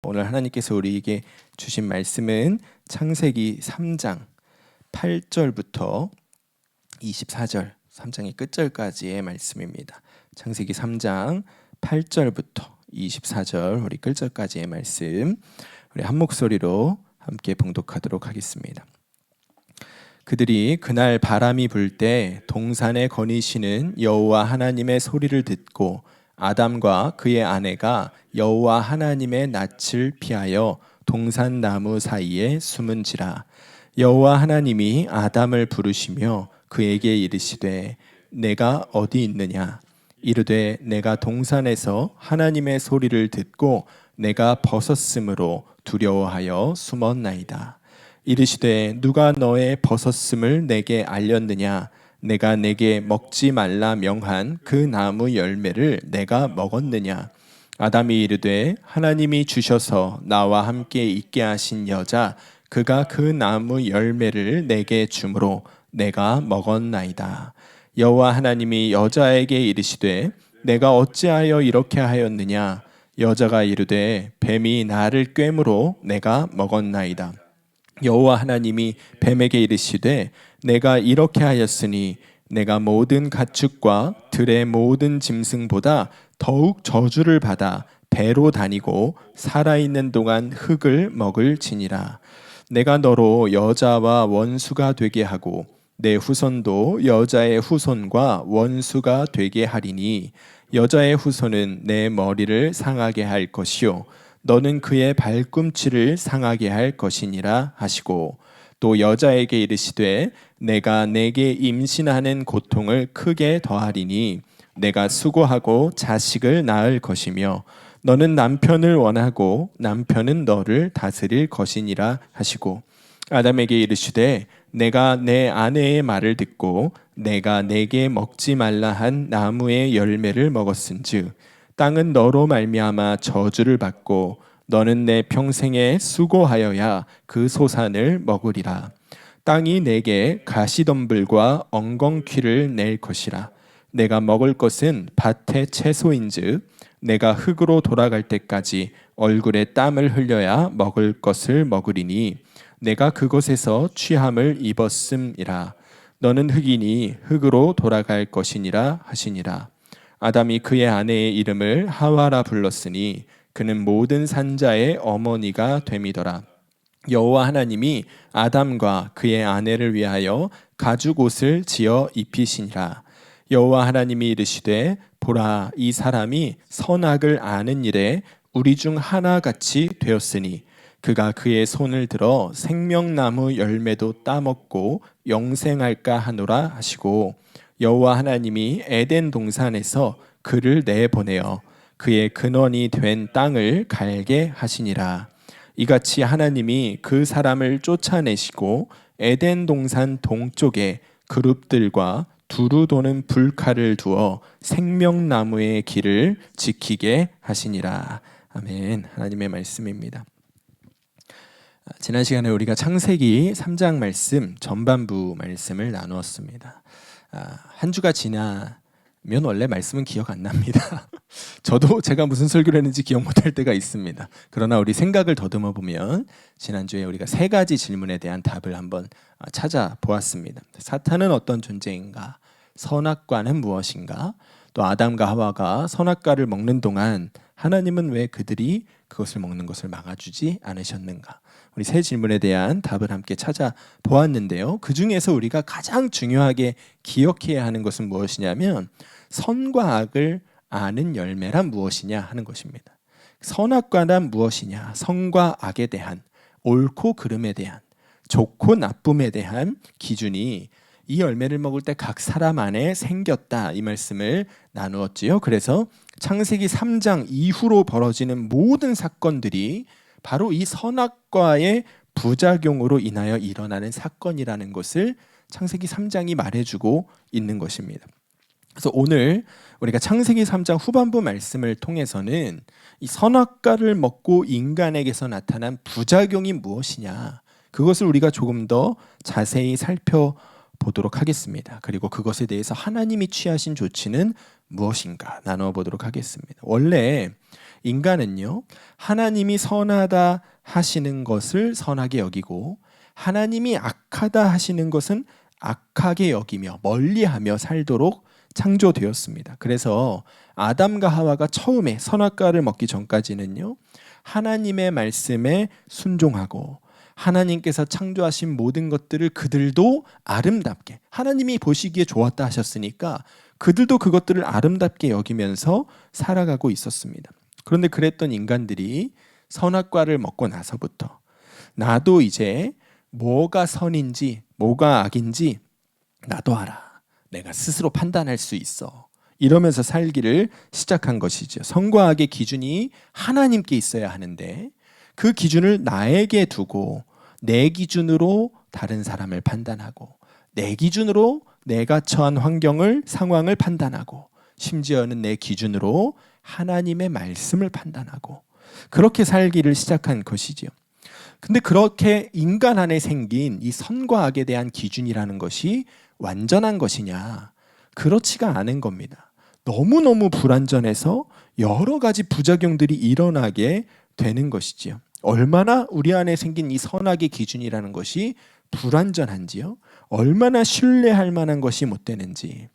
오늘 하나님께서 우리에게 주신 말씀은 창세기 3장 8절부터 24절 3장의 끝절까지의 말씀입니다. 창세기 3장 8절부터 24절 우리 끝절까지의 말씀 우리 한 목소리로 함께 봉독하도록 하겠습니다. 그들이 그날 바람이 불 때 동산에 거니시는 여호와 하나님의 소리를 듣고 아담과 그의 아내가 여호와 하나님의 낯을 피하여 동산 나무 사이에 숨은지라. 여호와 하나님이 아담을 부르시며 그에게 이르시되 내가 어디 있느냐. 이르되 내가 동산에서 하나님의 소리를 듣고 내가 벗었으므로 두려워하여 숨었나이다. 이르시되 누가 너의 벗었음을 내게 알렸느냐. 내가 내게 먹지 말라 명한 그 나무 열매를 내가 먹었느냐. 아담이 이르되 하나님이 주셔서 나와 함께 있게 하신 여자 그가 그 나무 열매를 내게 주므로 내가 먹었나이다. 여호와 하나님이 여자에게 이르시되 내가 어찌하여 이렇게 하였느냐. 여자가 이르되 뱀이 나를 꿰므로 내가 먹었나이다. 여호와 하나님이 뱀에게 이르시되 내가 이렇게 하였으니 내가 모든 가축과 들의 모든 짐승보다 더욱 저주를 받아 배로 다니고 살아있는 동안 흙을 먹을지니라. 내가 너로 여자와 원수가 되게 하고 내 후손도 여자의 후손과 원수가 되게 하리니 여자의 후손은 내 머리를 상하게 할 것이요 너는 그의 발꿈치를 상하게 할 것이니라 하시고 또 여자에게 이르시되 내가 내게 임신하는 고통을 크게 더하리니 내가 수고하고 자식을 낳을 것이며 너는 남편을 원하고 남편은 너를 다스릴 것이니라 하시고 아담에게 이르시되 내가 내 아내의 말을 듣고 내가 내게 먹지 말라 한 나무의 열매를 먹었은즉 땅은 너로 말미암아 저주를 받고 너는 내 평생에 수고하여야 그 소산을 먹으리라. 땅이 내게 가시덤불과 엉겅퀴를 낼 것이라. 내가 먹을 것은 밭의 채소인즉 내가 흙으로 돌아갈 때까지 얼굴에 땀을 흘려야 먹을 것을 먹으리니 내가 그곳에서 취함을 입었음이라. 너는 흙이니 흙으로 돌아갈 것이니라 하시니라. 아담이 그의 아내의 이름을 하와라 불렀으니 그는 모든 산자의 어머니가 됨이더라. 여호와 하나님이 아담과 그의 아내를 위하여 가죽 옷을 지어 입히시니라. 여호와 하나님이 이르시되 보라 이 사람이 선악을 아는 일에 우리 중 하나같이 되었으니 그가 그의 손을 들어 생명나무 열매도 따먹고 영생할까 하노라 하시고 여호와 하나님이 에덴 동산에서 그를 내보내어 그의 근원이 된 땅을 갈게 하시니라. 이같이 하나님이 그 사람을 쫓아내시고 에덴 동산 동쪽에 그룹들과 두루 도는 불칼을 두어 생명나무의 길을 지키게 하시니라. 아멘. 하나님의 말씀입니다. 지난 시간에 우리가 창세기 3장 말씀 전반부 말씀을 나누었습니다. 한 주가 지나면 원래 말씀은 기억 안 납니다. 저도 제가 무슨 설교를 했는지 기억 못할 때가 있습니다. 그러나 우리 생각을 더듬어 보면 지난주에 우리가 세 가지 질문에 대한 답을 한번 찾아보았습니다. 사탄은 어떤 존재인가? 선악과는 무엇인가? 또 아담과 하와가 선악과를 먹는 동안 하나님은 왜 그들이 그것을 먹는 것을 막아주지 않으셨는가? 우리 세 질문에 대한 답을 함께 찾아보았는데요. 그 중에서 우리가 가장 중요하게 기억해야 하는 것은 무엇이냐면 선과 악을 아는 열매란 무엇이냐 하는 것입니다. 선악과란 무엇이냐? 선과 악에 대한, 옳고 그름에 대한, 좋고 나쁨에 대한 기준이 이 열매를 먹을 때 각 사람 안에 생겼다 이 말씀을 나누었지요. 그래서 창세기 3장 이후로 벌어지는 모든 사건들이 바로 이 선악과의 부작용으로 인하여 일어나는 사건이라는 것을 창세기 3장이 말해주고 있는 것입니다. 그래서 오늘 우리가 창세기 3장 후반부 말씀을 통해서는 이 선악과를 먹고 인간에게서 나타난 부작용이 무엇이냐 그것을 우리가 조금 더 자세히 살펴보도록 하겠습니다. 그리고 그것에 대해서 하나님이 취하신 조치는 무엇인가 나누어 보도록 하겠습니다. 원래 인간은요, 하나님이 선하다 하시는 것을 선하게 여기고 하나님이 악하다 하시는 것은 악하게 여기며 멀리하며 살도록 창조되었습니다. 그래서 아담과 하와가 처음에 선악과를 먹기 전까지는요, 하나님의 말씀에 순종하고 하나님께서 창조하신 모든 것들을 그들도 아름답게, 하나님이 보시기에 좋았다 하셨으니까 그들도 그것들을 아름답게 여기면서 살아가고 있었습니다. 그런데 그랬던 인간들이 선악과를 먹고 나서부터 나도 이제 뭐가 선인지 뭐가 악인지 나도 알아. 내가 스스로 판단할 수 있어. 이러면서 살기를 시작한 것이죠. 선과 악의 기준이 하나님께 있어야 하는데 그 기준을 나에게 두고 내 기준으로 다른 사람을 판단하고 내 기준으로 내가 처한 환경을, 상황을 판단하고 심지어는 내 기준으로 하나님의 말씀을 판단하고 그렇게 살기를 시작한 것이지요. 근데 그렇게 인간 안에 생긴 이 선과 악에 대한 기준이라는 것이 완전한 것이냐? 그렇지가 않은 겁니다. 너무너무 불완전해서 여러 가지 부작용들이 일어나게 되는 것이지요. 얼마나 우리 안에 생긴 이 선악의 기준이라는 것이 불완전한지요. 얼마나 신뢰할 만한 것이 못 되는지.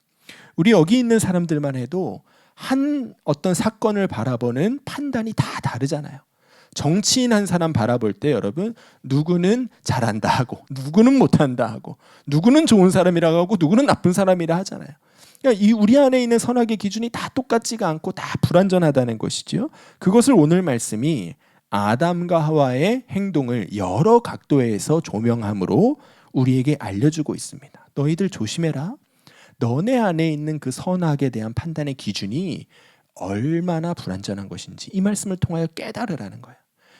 우리 여기 있는 사람들만 해도 한 어떤 사건을 바라보는 판단이 다 다르잖아요. 정치인 한 사람 바라볼 때 여러분 누구는 잘한다 하고 누구는 못한다 하고 누구는 좋은 사람이라고 하고 누구는 나쁜 사람이라 하잖아요. 그러니까 이 우리 안에 있는 선악의 기준이 다 똑같지가 않고 다 불완전하다는 것이죠. 그것을 오늘 말씀이 아담과 하와의 행동을 여러 각도에서 조명함으로 우리에게 알려주고 있습니다. 너희들 조심해라. 너네 안에 있는 그 선악에 대한 판단의 기준이 얼마나 불완전한 것인지 이 말씀을 통하여 깨달으라는 거예요.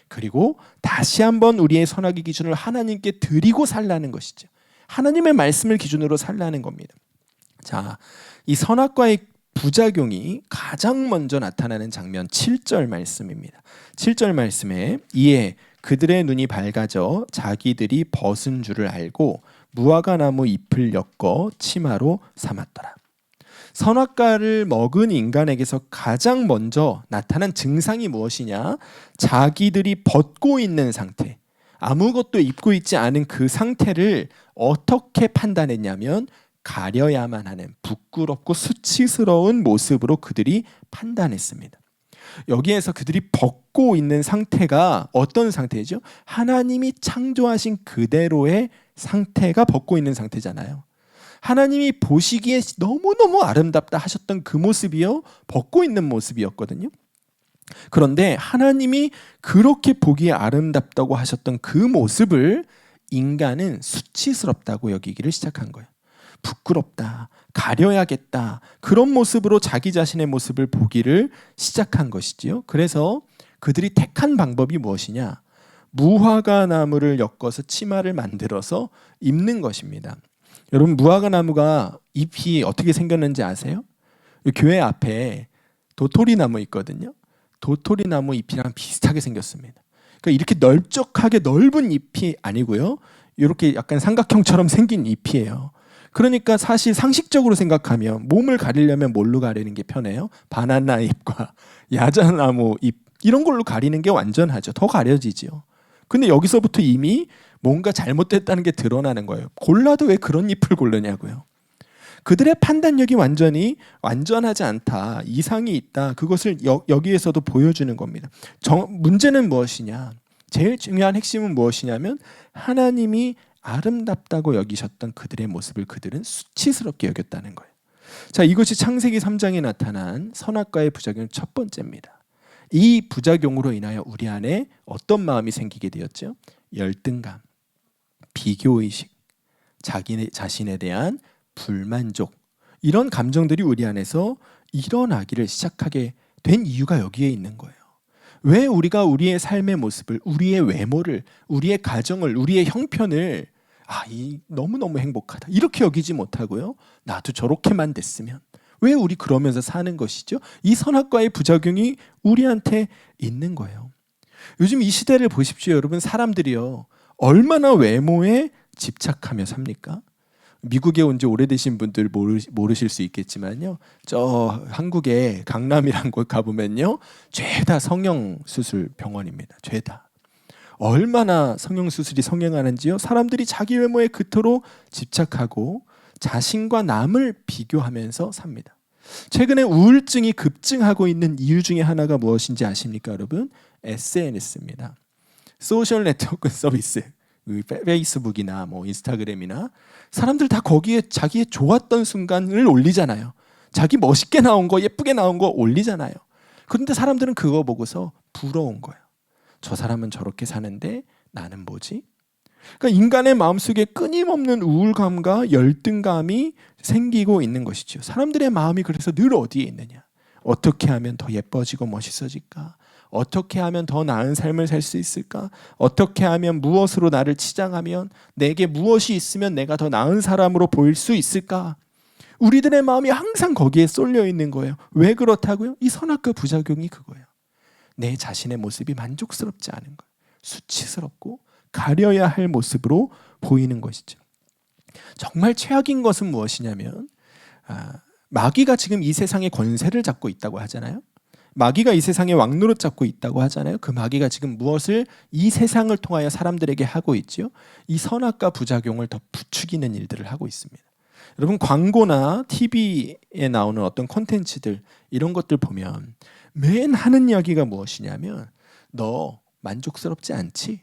그리고 다시 한번 우리의 선악의 기준을 하나님께 드리고 살라는 것이죠. 하나님의 말씀을 기준으로 살라는 겁니다. 자, 이 선악과의 부작용이 가장 먼저 나타나는 장면 7절 말씀입니다. 7절 말씀에 이에 그들의 눈이 밝아져 자기들이 벗은 줄을 알고 무화과 나무 잎을 엮어 치마로 삼았더라. 선악과를 먹은 인간에게서 가장 먼저 나타난 증상이 무엇이냐? 자기들이 벗고 있는 상태, 아무것도 입고 있지 않은 그 상태를 어떻게 판단했냐면 가려야만 하는 부끄럽고 수치스러운 모습으로 그들이 판단했습니다. 여기에서 그들이 벗고 있는 상태가 어떤 상태죠? 하나님이 창조하신 그대로의 상태가 벗고 있는 상태잖아요. 하나님이 보시기에 너무너무 아름답다 하셨던 그 모습이요, 벗고 있는 모습이었거든요. 그런데 하나님이 그렇게 보기에 아름답다고 하셨던 그 모습을 인간은 수치스럽다고 여기기를 시작한 거예요. 부끄럽다, 가려야겠다, 그런 모습으로 자기 자신의 모습을 보기를 시작한 것이지요. 그래서 그들이 택한 방법이 무엇이냐? 무화과 나무를 엮어서 치마를 만들어서 입는 것입니다. 여러분, 무화과 나무가 잎이 어떻게 생겼는지 아세요? 교회 앞에 도토리 나무 있거든요. 도토리 나무 잎이랑 비슷하게 생겼습니다. 그러니까 이렇게 넓적하게 넓은 잎이 아니고요, 이렇게 약간 삼각형처럼 생긴 잎이에요. 그러니까 사실 상식적으로 생각하면 몸을 가리려면 뭘로 가리는 게 편해요? 바나나 잎과 야자나무 잎 이런 걸로 가리는 게 완전하죠. 더 가려지죠. 근데 여기서부터 이미 뭔가 잘못됐다는 게 드러나는 거예요. 골라도 왜 그런 잎을 고르냐고요. 그들의 판단력이 완전하지 않다, 이상이 있다, 그것을 여기에서도 보여주는 겁니다. 문제는 무엇이냐? 제일 중요한 핵심은 무엇이냐면 하나님이 아름답다고 여기셨던 그들의 모습을 그들은 수치스럽게 여겼다는 거예요. 자, 이것이 창세기 3장에 나타난 선악과의 부작용 첫 번째입니다. 이 부작용으로 인하여 우리 안에 어떤 마음이 생기게 되었죠? 열등감, 비교의식, 자기 자신에 대한 불만족, 이런 감정들이 우리 안에서 일어나기를 시작하게 된 이유가 여기에 있는 거예요. 왜 우리가 우리의 삶의 모습을, 우리의 외모를, 우리의 가정을, 우리의 형편을 너무너무 행복하다 이렇게 여기지 못하고요, 나도 저렇게만 됐으면, 왜 우리 그러면서 사는 것이죠? 이 선악과의 부작용이 우리한테 있는 거예요. 요즘 이 시대를 보십시오. 여러분, 사람들이요 얼마나 외모에 집착하며 삽니까? 미국에 온 지 오래되신 분들 모르실 수 있겠지만요. 저 한국에 강남이란 곳 가보면요. 죄다 성형수술 병원입니다. 죄다. 얼마나 성형수술이 성행하는지요. 사람들이 자기 외모에 그토록 집착하고 자신과 남을 비교하면서 삽니다. 최근에 우울증이 급증하고 있는 이유 중에 하나가 무엇인지 아십니까, 여러분? SNS입니다. 소셜 네트워크 서비스. 페이스북이나 뭐 인스타그램이나 사람들 다 거기에 자기의 좋았던 순간을 올리잖아요. 자기 멋있게 나온 거, 예쁘게 나온 거 올리잖아요. 그런데 사람들은 그거 보고서 부러운 거예요. 저 사람은 저렇게 사는데 나는 뭐지? 그러니까 인간의 마음속에 끊임없는 우울감과 열등감이 생기고 있는 것이죠. 사람들의 마음이 그래서 늘 어디에 있느냐? 어떻게 하면 더 예뻐지고 멋있어질까? 어떻게 하면 더 나은 삶을 살 수 있을까? 어떻게 하면 무엇으로 나를 치장하면 내게 무엇이 있으면 내가 더 나은 사람으로 보일 수 있을까? 우리들의 마음이 항상 거기에 쏠려 있는 거예요. 왜 그렇다고요? 이 선악과 부작용이 그거예요. 내 자신의 모습이 만족스럽지 않은 거예요. 수치스럽고 가려야 할 모습으로 보이는 것이죠. 정말 최악인 것은 무엇이냐면 마귀가 지금 이 세상의 권세를 잡고 있다고 하잖아요. 마귀가 이 세상의 왕노릇 잡고 있다고 하잖아요. 그 마귀가 지금 무엇을 이 세상을 통하여 사람들에게 하고 있죠? 이 선악과 부작용을 더 부추기는 일들을 하고 있습니다. 여러분 광고나 TV에 나오는 어떤 콘텐츠들 이런 것들 보면 맨 하는 이야기가 무엇이냐면 너 만족스럽지 않지?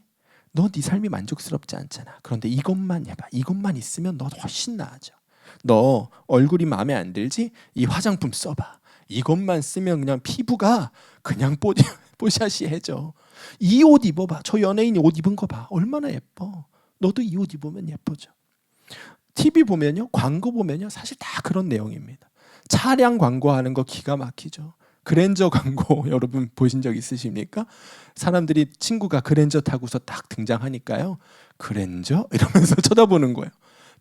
너 네 삶이 만족스럽지 않잖아. 그런데 이것만 해봐. 이것만 있으면 너 훨씬 나아져. 너 얼굴이 마음에 안 들지? 이 화장품 써봐. 이것만 쓰면 그냥 피부가 그냥 뽀샤시해져. 이 옷 입어봐. 저 연예인이 옷 입은 거 봐. 얼마나 예뻐. 너도 이 옷 입으면 예뻐져. TV 보면요, 광고 보면요, 사실 다 그런 내용입니다. 차량 광고하는 거 기가 막히죠. 그랜저 광고 여러분 보신 적 있으십니까? 사람들이 친구가 그랜저 타고서 딱 등장하니까요. 그랜저? 이러면서 쳐다보는 거예요.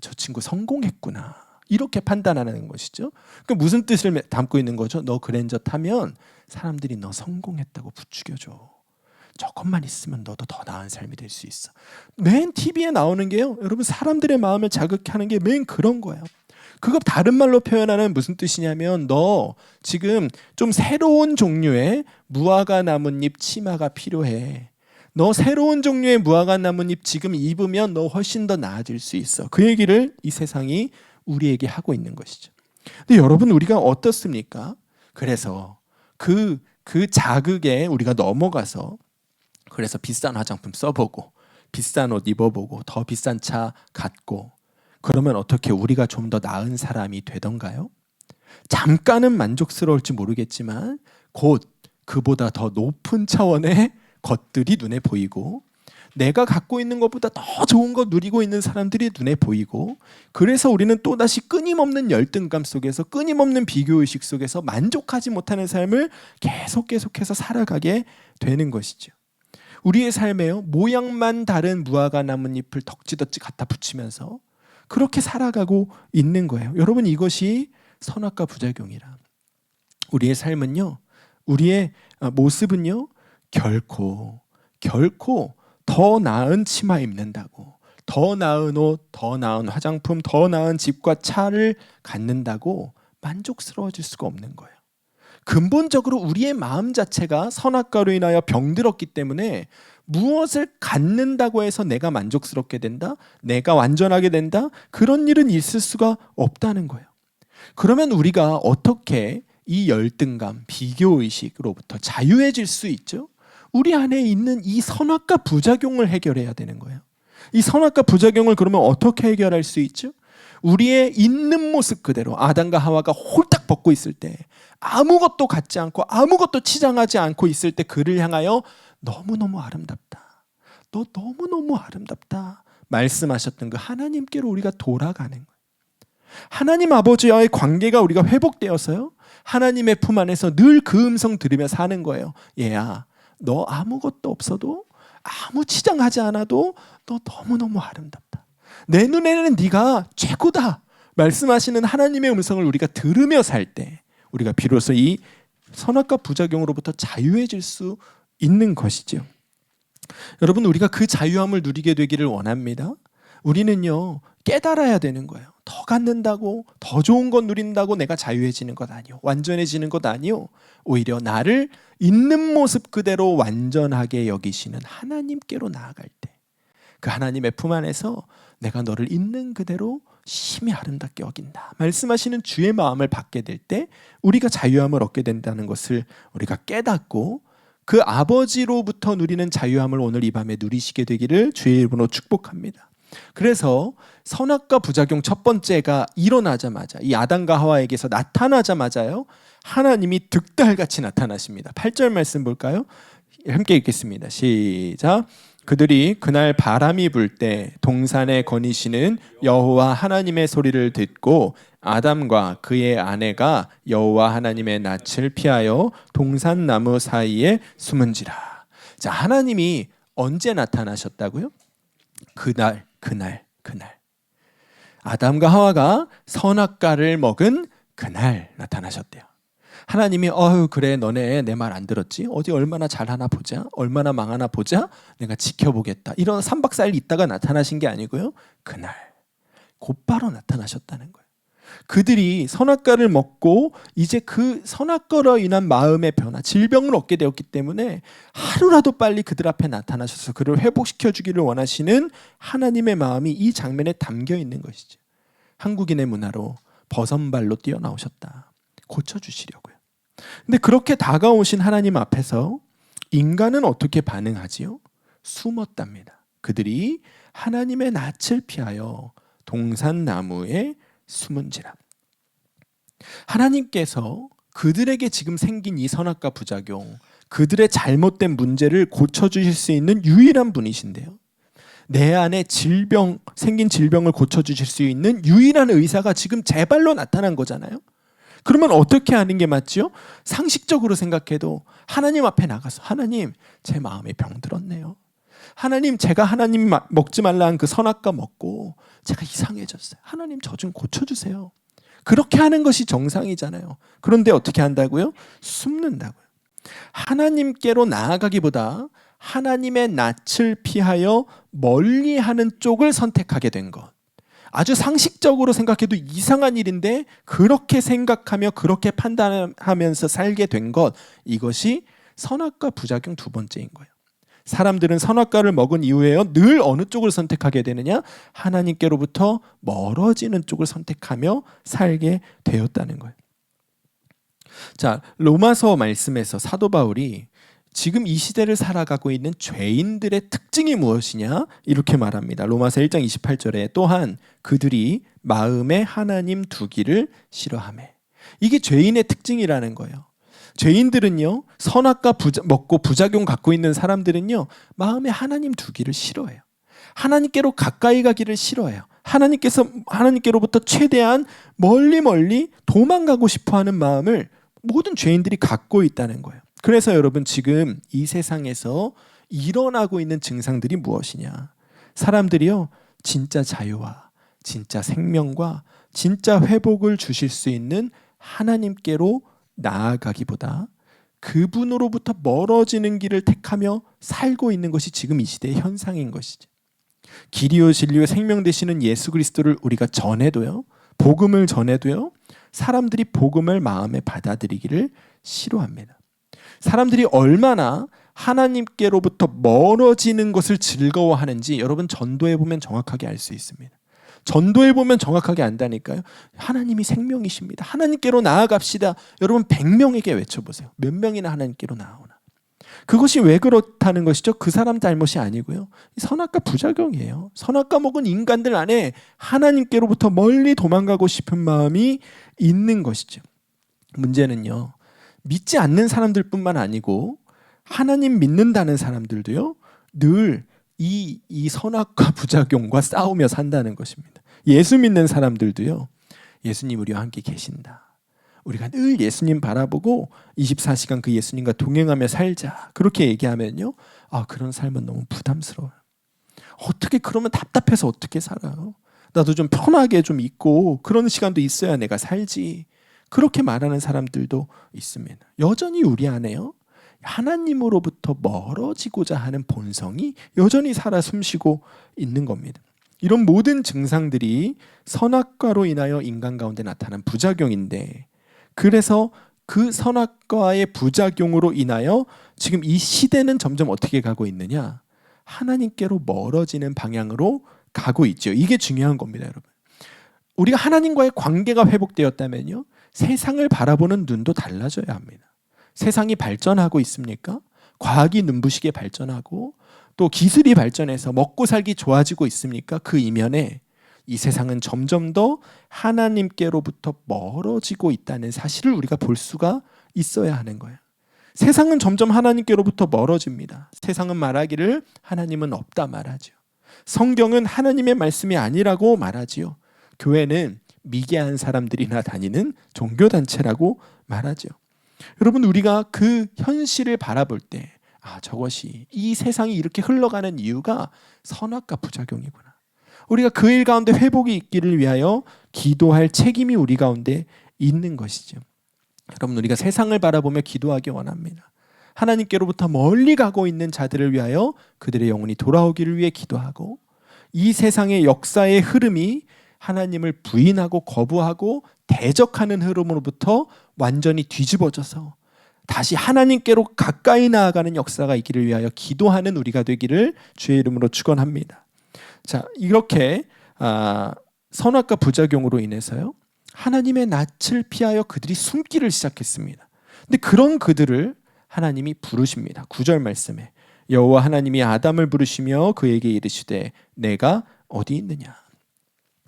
저 친구 성공했구나. 이렇게 판단하는 것이죠. 그러니까 무슨 뜻을 담고 있는 거죠? 너 그랜저 타면 사람들이 너 성공했다고 부추겨줘. 저것만 있으면 너도 더 나은 삶이 될 수 있어. 맨 TV에 나오는 게요. 여러분 사람들의 마음을 자극하는 게 맨 그런 거예요. 그거 다른 말로 표현하는 무슨 뜻이냐면 너 지금 좀 새로운 종류의 무화과 나뭇잎 치마가 필요해. 너 새로운 종류의 무화과 나뭇잎 지금 입으면 너 훨씬 더 나아질 수 있어. 그 얘기를 이 세상이 우리에게 하고 있는 것이죠. 근데 여러분 우리가 어떻습니까? 그래서 그 자극에 우리가 넘어가서 그래서 비싼 화장품 써보고 비싼 옷 입어보고 더 비싼 차 갖고 그러면 어떻게 우리가 좀 더 나은 사람이 되던가요? 잠깐은 만족스러울지 모르겠지만 곧 그보다 더 높은 차원의 것들이 눈에 보이고 내가 갖고 있는 것보다 더 좋은 거 누리고 있는 사람들이 눈에 보이고 그래서 우리는 또다시 끊임없는 열등감 속에서 끊임없는 비교의식 속에서 만족하지 못하는 삶을 계속해서 살아가게 되는 것이죠. 우리의 삶에요, 모양만 다른 무화과 나뭇잎을 덕지덕지 갖다 붙이면서 그렇게 살아가고 있는 거예요. 여러분 이것이 선악과 부작용이라. 우리의 삶은요, 우리의 모습은요, 결코 더 나은 치마 입는다고, 더 나은 옷, 더 나은 화장품, 더 나은 집과 차를 갖는다고 만족스러워질 수가 없는 거예요. 근본적으로 우리의 마음 자체가 선악과로 인하여 병들었기 때문에 무엇을 갖는다고 해서 내가 만족스럽게 된다? 내가 완전하게 된다? 그런 일은 있을 수가 없다는 거예요. 그러면 우리가 어떻게 이 열등감, 비교의식으로부터 자유해질 수 있죠? 우리 안에 있는 이 선악과 부작용을 해결해야 되는 거예요. 이 선악과 부작용을 그러면 어떻게 해결할 수 있죠? 우리의 있는 모습 그대로 아담과 하와가 홀딱 벗고 있을 때 아무것도 갖지 않고 아무것도 치장하지 않고 있을 때 그를 향하여 너무너무 아름답다. 너 너무너무 아름답다. 말씀하셨던 그 하나님께로 우리가 돌아가는 거예요. 하나님 아버지와의 관계가 우리가 회복되어서요. 하나님의 품 안에서 늘 그 음성 들으며 사는 거예요. 얘야, 너 아무것도 없어도 아무 치장하지 않아도 너 너무너무 아름답다. 내 눈에는 네가 최고다. 말씀하시는 하나님의 음성을 우리가 들으며 살 때 우리가 비로소 이 선악과 부작용으로부터 자유해질 수 있는 것이죠. 여러분 우리가 그 자유함을 누리게 되기를 원합니다. 우리는요, 깨달아야 되는 거예요. 더 갖는다고, 더 좋은 것 누린다고 내가 자유해지는 것 아니요, 완전해지는 것 아니요, 오히려 나를 있는 모습 그대로 완전하게 여기시는 하나님께로 나아갈 때, 그 하나님의 품 안에서 내가 너를 있는 그대로 심히 아름답게 여긴다 말씀하시는 주의 마음을 받게 될 때 우리가 자유함을 얻게 된다는 것을 우리가 깨닫고, 그 아버지로부터 누리는 자유함을 오늘 이 밤에 누리시게 되기를 주의 이름으로 축복합니다. 그래서 선악과 부작용 첫 번째가 일어나자마자, 이 아담과 하와에게서 나타나자마자요, 하나님이 득달같이 나타나십니다. 8절 말씀 볼까요? 함께 읽겠습니다. 시작. 그들이 그날 바람이 불 때 동산에 거니시는 여호와 하나님의 소리를 듣고 아담과 그의 아내가 여호와 하나님의 낯을 피하여 동산나무 사이에 숨은지라. 자, 하나님이 언제 나타나셨다고요? 그날. 아담과 하와가 선악과를 먹은 그날 나타나셨대요. 하나님이 그래, 너네 내 말 안 들었지? 어디 얼마나 잘하나 보자, 얼마나 망하나 보자, 내가 지켜보겠다, 이런 3박 4일 있다가 나타나신 게 아니고요, 그날 곧바로 나타나셨다는 거예요. 그들이 선악과를 먹고 이제 그 선악과로 인한 마음의 변화, 질병을 얻게 되었기 때문에 하루라도 빨리 그들 앞에 나타나셔서 그를 회복시켜 주기를 원하시는 하나님의 마음이 이 장면에 담겨 있는 것이죠. 한국인의 문화로 버선발로 뛰어나오셨다, 고쳐주시려고요. 근데 그렇게 다가오신 하나님 앞에서 인간은 어떻게 반응하지요? 숨었답니다. 그들이 하나님의 낯을 피하여 동산나무에 숨은지라. 하나님께서 그들에게 지금 생긴 이 선악과 부작용, 그들의 잘못된 문제를 고쳐주실 수 있는 유일한 분이신데요, 내 안에 생긴 질병을 고쳐주실 수 있는 유일한 의사가 지금 제 발로 나타난 거잖아요. 그러면 어떻게 하는 게 맞지요? 상식적으로 생각해도 하나님 앞에 나가서, 하나님, 제 마음에 병 들었네요. 하나님, 제가 하나님 먹지 말라 한 그 선악과 먹고 제가 이상해졌어요. 하나님, 저 좀 고쳐주세요. 그렇게 하는 것이 정상이잖아요. 그런데 어떻게 한다고요? 숨는다고요. 하나님께로 나아가기보다 하나님의 낯을 피하여 멀리하는 쪽을 선택하게 된 것, 아주 상식적으로 생각해도 이상한 일인데 그렇게 생각하며 그렇게 판단하면서 살게 된 것, 이것이 선악과 부작용 두 번째인 거예요. 사람들은 선악과를 먹은 이후에요, 늘 어느 쪽을 선택하게 되느냐? 하나님께로부터 멀어지는 쪽을 선택하며 살게 되었다는 거예요. 자, 로마서 말씀에서 사도 바울이 지금 이 시대를 살아가고 있는 죄인들의 특징이 무엇이냐? 이렇게 말합니다. 로마서 1장 28절에 또한 그들이 마음에 하나님 두기를 싫어하매. 이게 죄인의 특징이라는 거예요. 죄인들은요, 선악과 먹고 부작용 갖고 있는 사람들은요, 마음에 하나님 두기를 싫어해요. 하나님께로 가까이 가기를 싫어해요. 하나님께로부터 최대한 멀리 도망가고 싶어하는 마음을 모든 죄인들이 갖고 있다는 거예요. 그래서 여러분, 지금 이 세상에서 일어나고 있는 증상들이 무엇이냐? 사람들이요, 진짜 자유와 진짜 생명과 진짜 회복을 주실 수 있는 하나님께로 나아가기보다 그분으로부터 멀어지는 길을 택하며 살고 있는 것이 지금 이 시대의 현상인 것이지. 길이요 진리요 생명 되시는 예수 그리스도를 우리가 전해도요, 복음을 전해도요, 사람들이 복음을 마음에 받아들이기를 싫어합니다. 사람들이 얼마나 하나님께로부터 멀어지는 것을 즐거워하는지 여러분, 전도해 보면 정확하게 알 수 있습니다. 전도해 보면 정확하게 안다니까요. 하나님이 생명이십니다. 하나님께로 나아갑시다. 여러분, 100명에게 외쳐보세요. 몇 명이나 하나님께로 나아오나. 그것이 왜 그렇다는 것이죠? 그 사람 잘못이 아니고요, 선악과 부작용이에요. 선악과 먹은 인간들 안에 하나님께로부터 멀리 도망가고 싶은 마음이 있는 것이죠. 문제는요, 믿지 않는 사람들뿐만 아니고 하나님 믿는다는 사람들도요, 늘 이 선악과 부작용과 싸우며 산다는 것입니다. 예수 믿는 사람들도요, 예수님 우리와 함께 계신다, 우리가 늘 예수님 바라보고 24시간 그 예수님과 동행하며 살자, 그렇게 얘기하면요, 그런 삶은 너무 부담스러워요. 어떻게 그러면 답답해서 어떻게 살아요? 나도 좀 편하게 좀 있고 그런 시간도 있어야 내가 살지, 그렇게 말하는 사람들도 있습니다. 여전히 우리 안에요, 하나님으로부터 멀어지고자 하는 본성이 여전히 살아 숨쉬고 있는 겁니다. 이런 모든 증상들이 선악과로 인하여 인간 가운데 나타난 부작용인데, 그래서 그 선악과의 부작용으로 인하여 지금 이 시대는 점점 어떻게 가고 있느냐? 하나님께로 멀어지는 방향으로 가고 있죠. 이게 중요한 겁니다, 여러분. 우리가 하나님과의 관계가 회복되었다면요, 세상을 바라보는 눈도 달라져야 합니다. 세상이 발전하고 있습니까? 과학이 눈부시게 발전하고 또 기술이 발전해서 먹고 살기 좋아지고 있습니까? 그 이면에 이 세상은 점점 더 하나님께로부터 멀어지고 있다는 사실을 우리가 볼 수가 있어야 하는 거예요. 세상은 점점 하나님께로부터 멀어집니다. 세상은 말하기를 하나님은 없다 말하죠. 성경은 하나님의 말씀이 아니라고 말하지요. 교회는 미개한 사람들이나 다니는 종교단체라고 말하죠. 여러분, 우리가 그 현실을 바라볼 때 저것이, 이 세상이 이렇게 흘러가는 이유가 선악과 부작용이구나. 우리가 그 일 가운데 회복이 있기를 위하여 기도할 책임이 우리 가운데 있는 것이죠. 여러분, 우리가 세상을 바라보며 기도하기 원합니다. 하나님께로부터 멀리 가고 있는 자들을 위하여 그들의 영혼이 돌아오기를 위해 기도하고, 이 세상의 역사의 흐름이 하나님을 부인하고 거부하고 대적하는 흐름으로부터 완전히 뒤집어져서 다시 하나님께로 가까이 나아가는 역사가 있기를 위하여 기도하는 우리가 되기를 주의 이름으로 축원합니다. 자, 이렇게 선악과 부작용으로 인해서요, 하나님의 낯을 피하여 그들이 숨기를 시작했습니다. 근데 그런 그들을 하나님이 부르십니다. 9절 말씀에 여호와 하나님이 아담을 부르시며 그에게 이르시되 내가 어디 있느냐?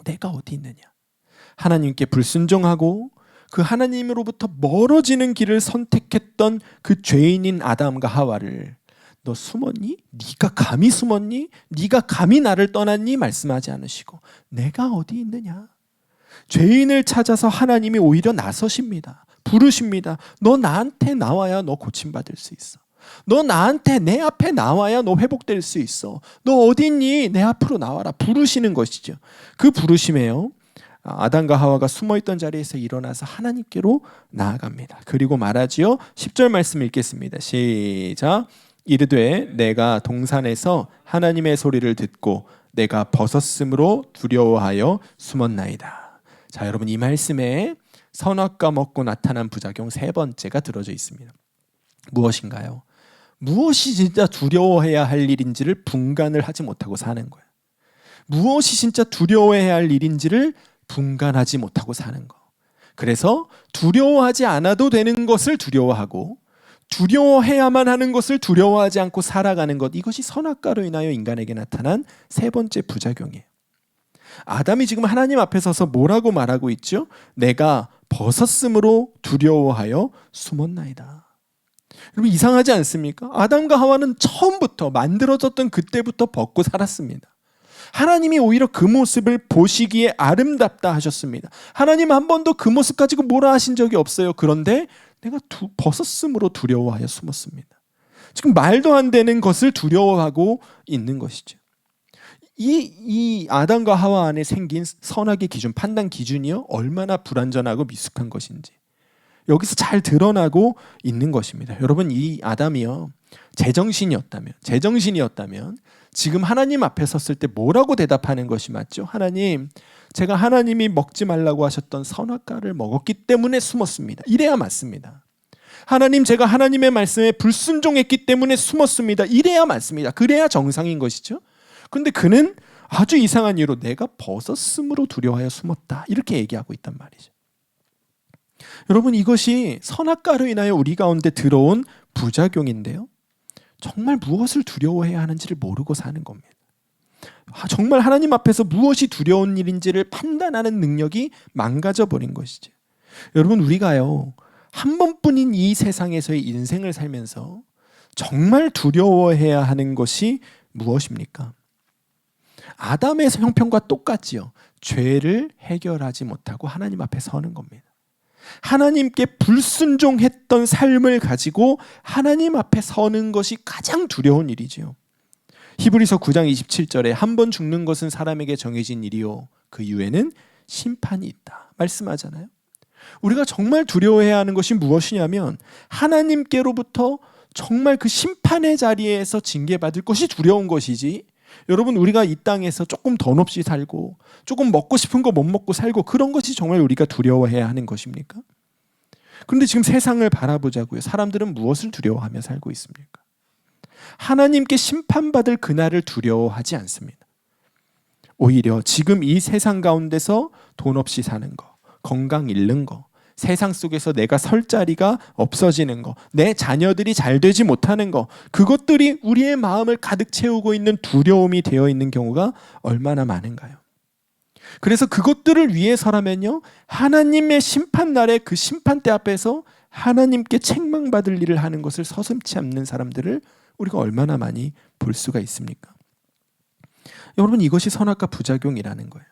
내가 어디 있느냐? 하나님께 불순종하고 그 하나님으로부터 멀어지는 길을 선택했던 그 죄인인 아담과 하와를 너 숨었니? 네가 감히 숨었니? 네가 감히 나를 떠났니? 말씀하지 않으시고 내가 어디 있느냐? 죄인을 찾아서 하나님이 오히려 나서십니다. 부르십니다. 너 나한테 나와야 너 고침받을 수 있어. 너 나한테 내 앞에 나와야 너 회복될 수 있어. 너 어디 있니? 내 앞으로 나와라. 부르시는 것이죠. 그 부르심에요, 아담과 하와가 숨어있던 자리에서 일어나서 하나님께로 나아갑니다. 그리고 말하지요. 10절 말씀 읽겠습니다. 시작. 이르되 내가 동산에서 하나님의 소리를 듣고 내가 벗었으므로 두려워하여 숨었나이다. 자, 여러분, 이 말씀에 선악과 먹고 나타난 부작용 세 번째가 들어져 있습니다. 무엇인가요? 무엇이 진짜 두려워해야 할 일인지를 분간을 하지 못하고 사는 거예요. 무엇이 진짜 두려워해야 할 일인지를 분간하지 못하고 사는 거. 그래서 두려워하지 않아도 되는 것을 두려워하고 두려워해야만 하는 것을 두려워하지 않고 살아가는 것, 이것이 선악과로 인하여 인간에게 나타난 세 번째 부작용이에요. 아담이 지금 하나님 앞에 서서 뭐라고 말하고 있죠? 내가 벗었으므로 두려워하여 숨었나이다. 여러분, 이상하지 않습니까? 아담과 하와는 처음부터 만들어졌던 그때부터 벗고 살았습니다. 하나님이 오히려 그 모습을 보시기에 아름답다 하셨습니다. 하나님 한 번도 그 모습 가지고 뭐라 하신 적이 없어요. 그런데 내가 벗었으므로 두려워하여 숨었습니다. 지금 말도 안 되는 것을 두려워하고 있는 것이죠. 이 아담과 하와 안에 생긴 선악의 기준, 판단 기준이요, 얼마나 불완전하고 미숙한 것인지 여기서 잘 드러나고 있는 것입니다. 여러분, 이 아담이요, 제정신이었다면 지금 하나님 앞에 섰을 때 뭐라고 대답하는 것이 맞죠? 하나님, 제가 하나님이 먹지 말라고 하셨던 선악과를 먹었기 때문에 숨었습니다. 이래야 맞습니다. 하나님, 제가 하나님의 말씀에 불순종했기 때문에 숨었습니다. 이래야 맞습니다. 그래야 정상인 것이죠. 그런데 그는 아주 이상한 이유로 내가 벗었으므로 두려워하여 숨었다, 이렇게 얘기하고 있단 말이죠. 여러분, 이것이 선악과로 인하여 우리 가운데 들어온 부작용인데요, 정말 무엇을 두려워해야 하는지를 모르고 사는 겁니다. 정말 하나님 앞에서 무엇이 두려운 일인지를 판단하는 능력이 망가져버린 것이죠. 여러분, 우리가요, 한 번뿐인 이 세상에서의 인생을 살면서 정말 두려워해야 하는 것이 무엇입니까? 아담의 형편과 똑같지요. 죄를 해결하지 못하고 하나님 앞에 서는 겁니다. 하나님께 불순종했던 삶을 가지고 하나님 앞에 서는 것이 가장 두려운 일이지요. 히브리서 9장 27절에 한 번 죽는 것은 사람에게 정해진 일이요 그 이후에는 심판이 있다 말씀하잖아요. 우리가 정말 두려워해야 하는 것이 무엇이냐면 하나님께로부터 정말 그 심판의 자리에서 징계받을 것이 두려운 것이지, 여러분, 우리가 이 땅에서 조금 돈 없이 살고 조금 먹고 싶은 거 못 먹고 살고 그런 것이 정말 우리가 두려워해야 하는 것입니까? 그런데 지금 세상을 바라보자고요. 사람들은 무엇을 두려워하며 살고 있습니까? 하나님께 심판받을 그날을 두려워하지 않습니다. 오히려 지금 이 세상 가운데서 돈 없이 사는 거, 건강 잃는 거, 세상 속에서 내가 설 자리가 없어지는 거, 내 자녀들이 잘 되지 못하는 거, 그것들이 우리의 마음을 가득 채우고 있는 두려움이 되어 있는 경우가 얼마나 많은가요? 그래서 그것들을 위해서라면요, 하나님의 심판날에 그 심판대 앞에서 하나님께 책망받을 일을 하는 것을 서슴지 않는 사람들을 우리가 얼마나 많이 볼 수가 있습니까? 여러분, 이것이 선악과 부작용이라는 거예요.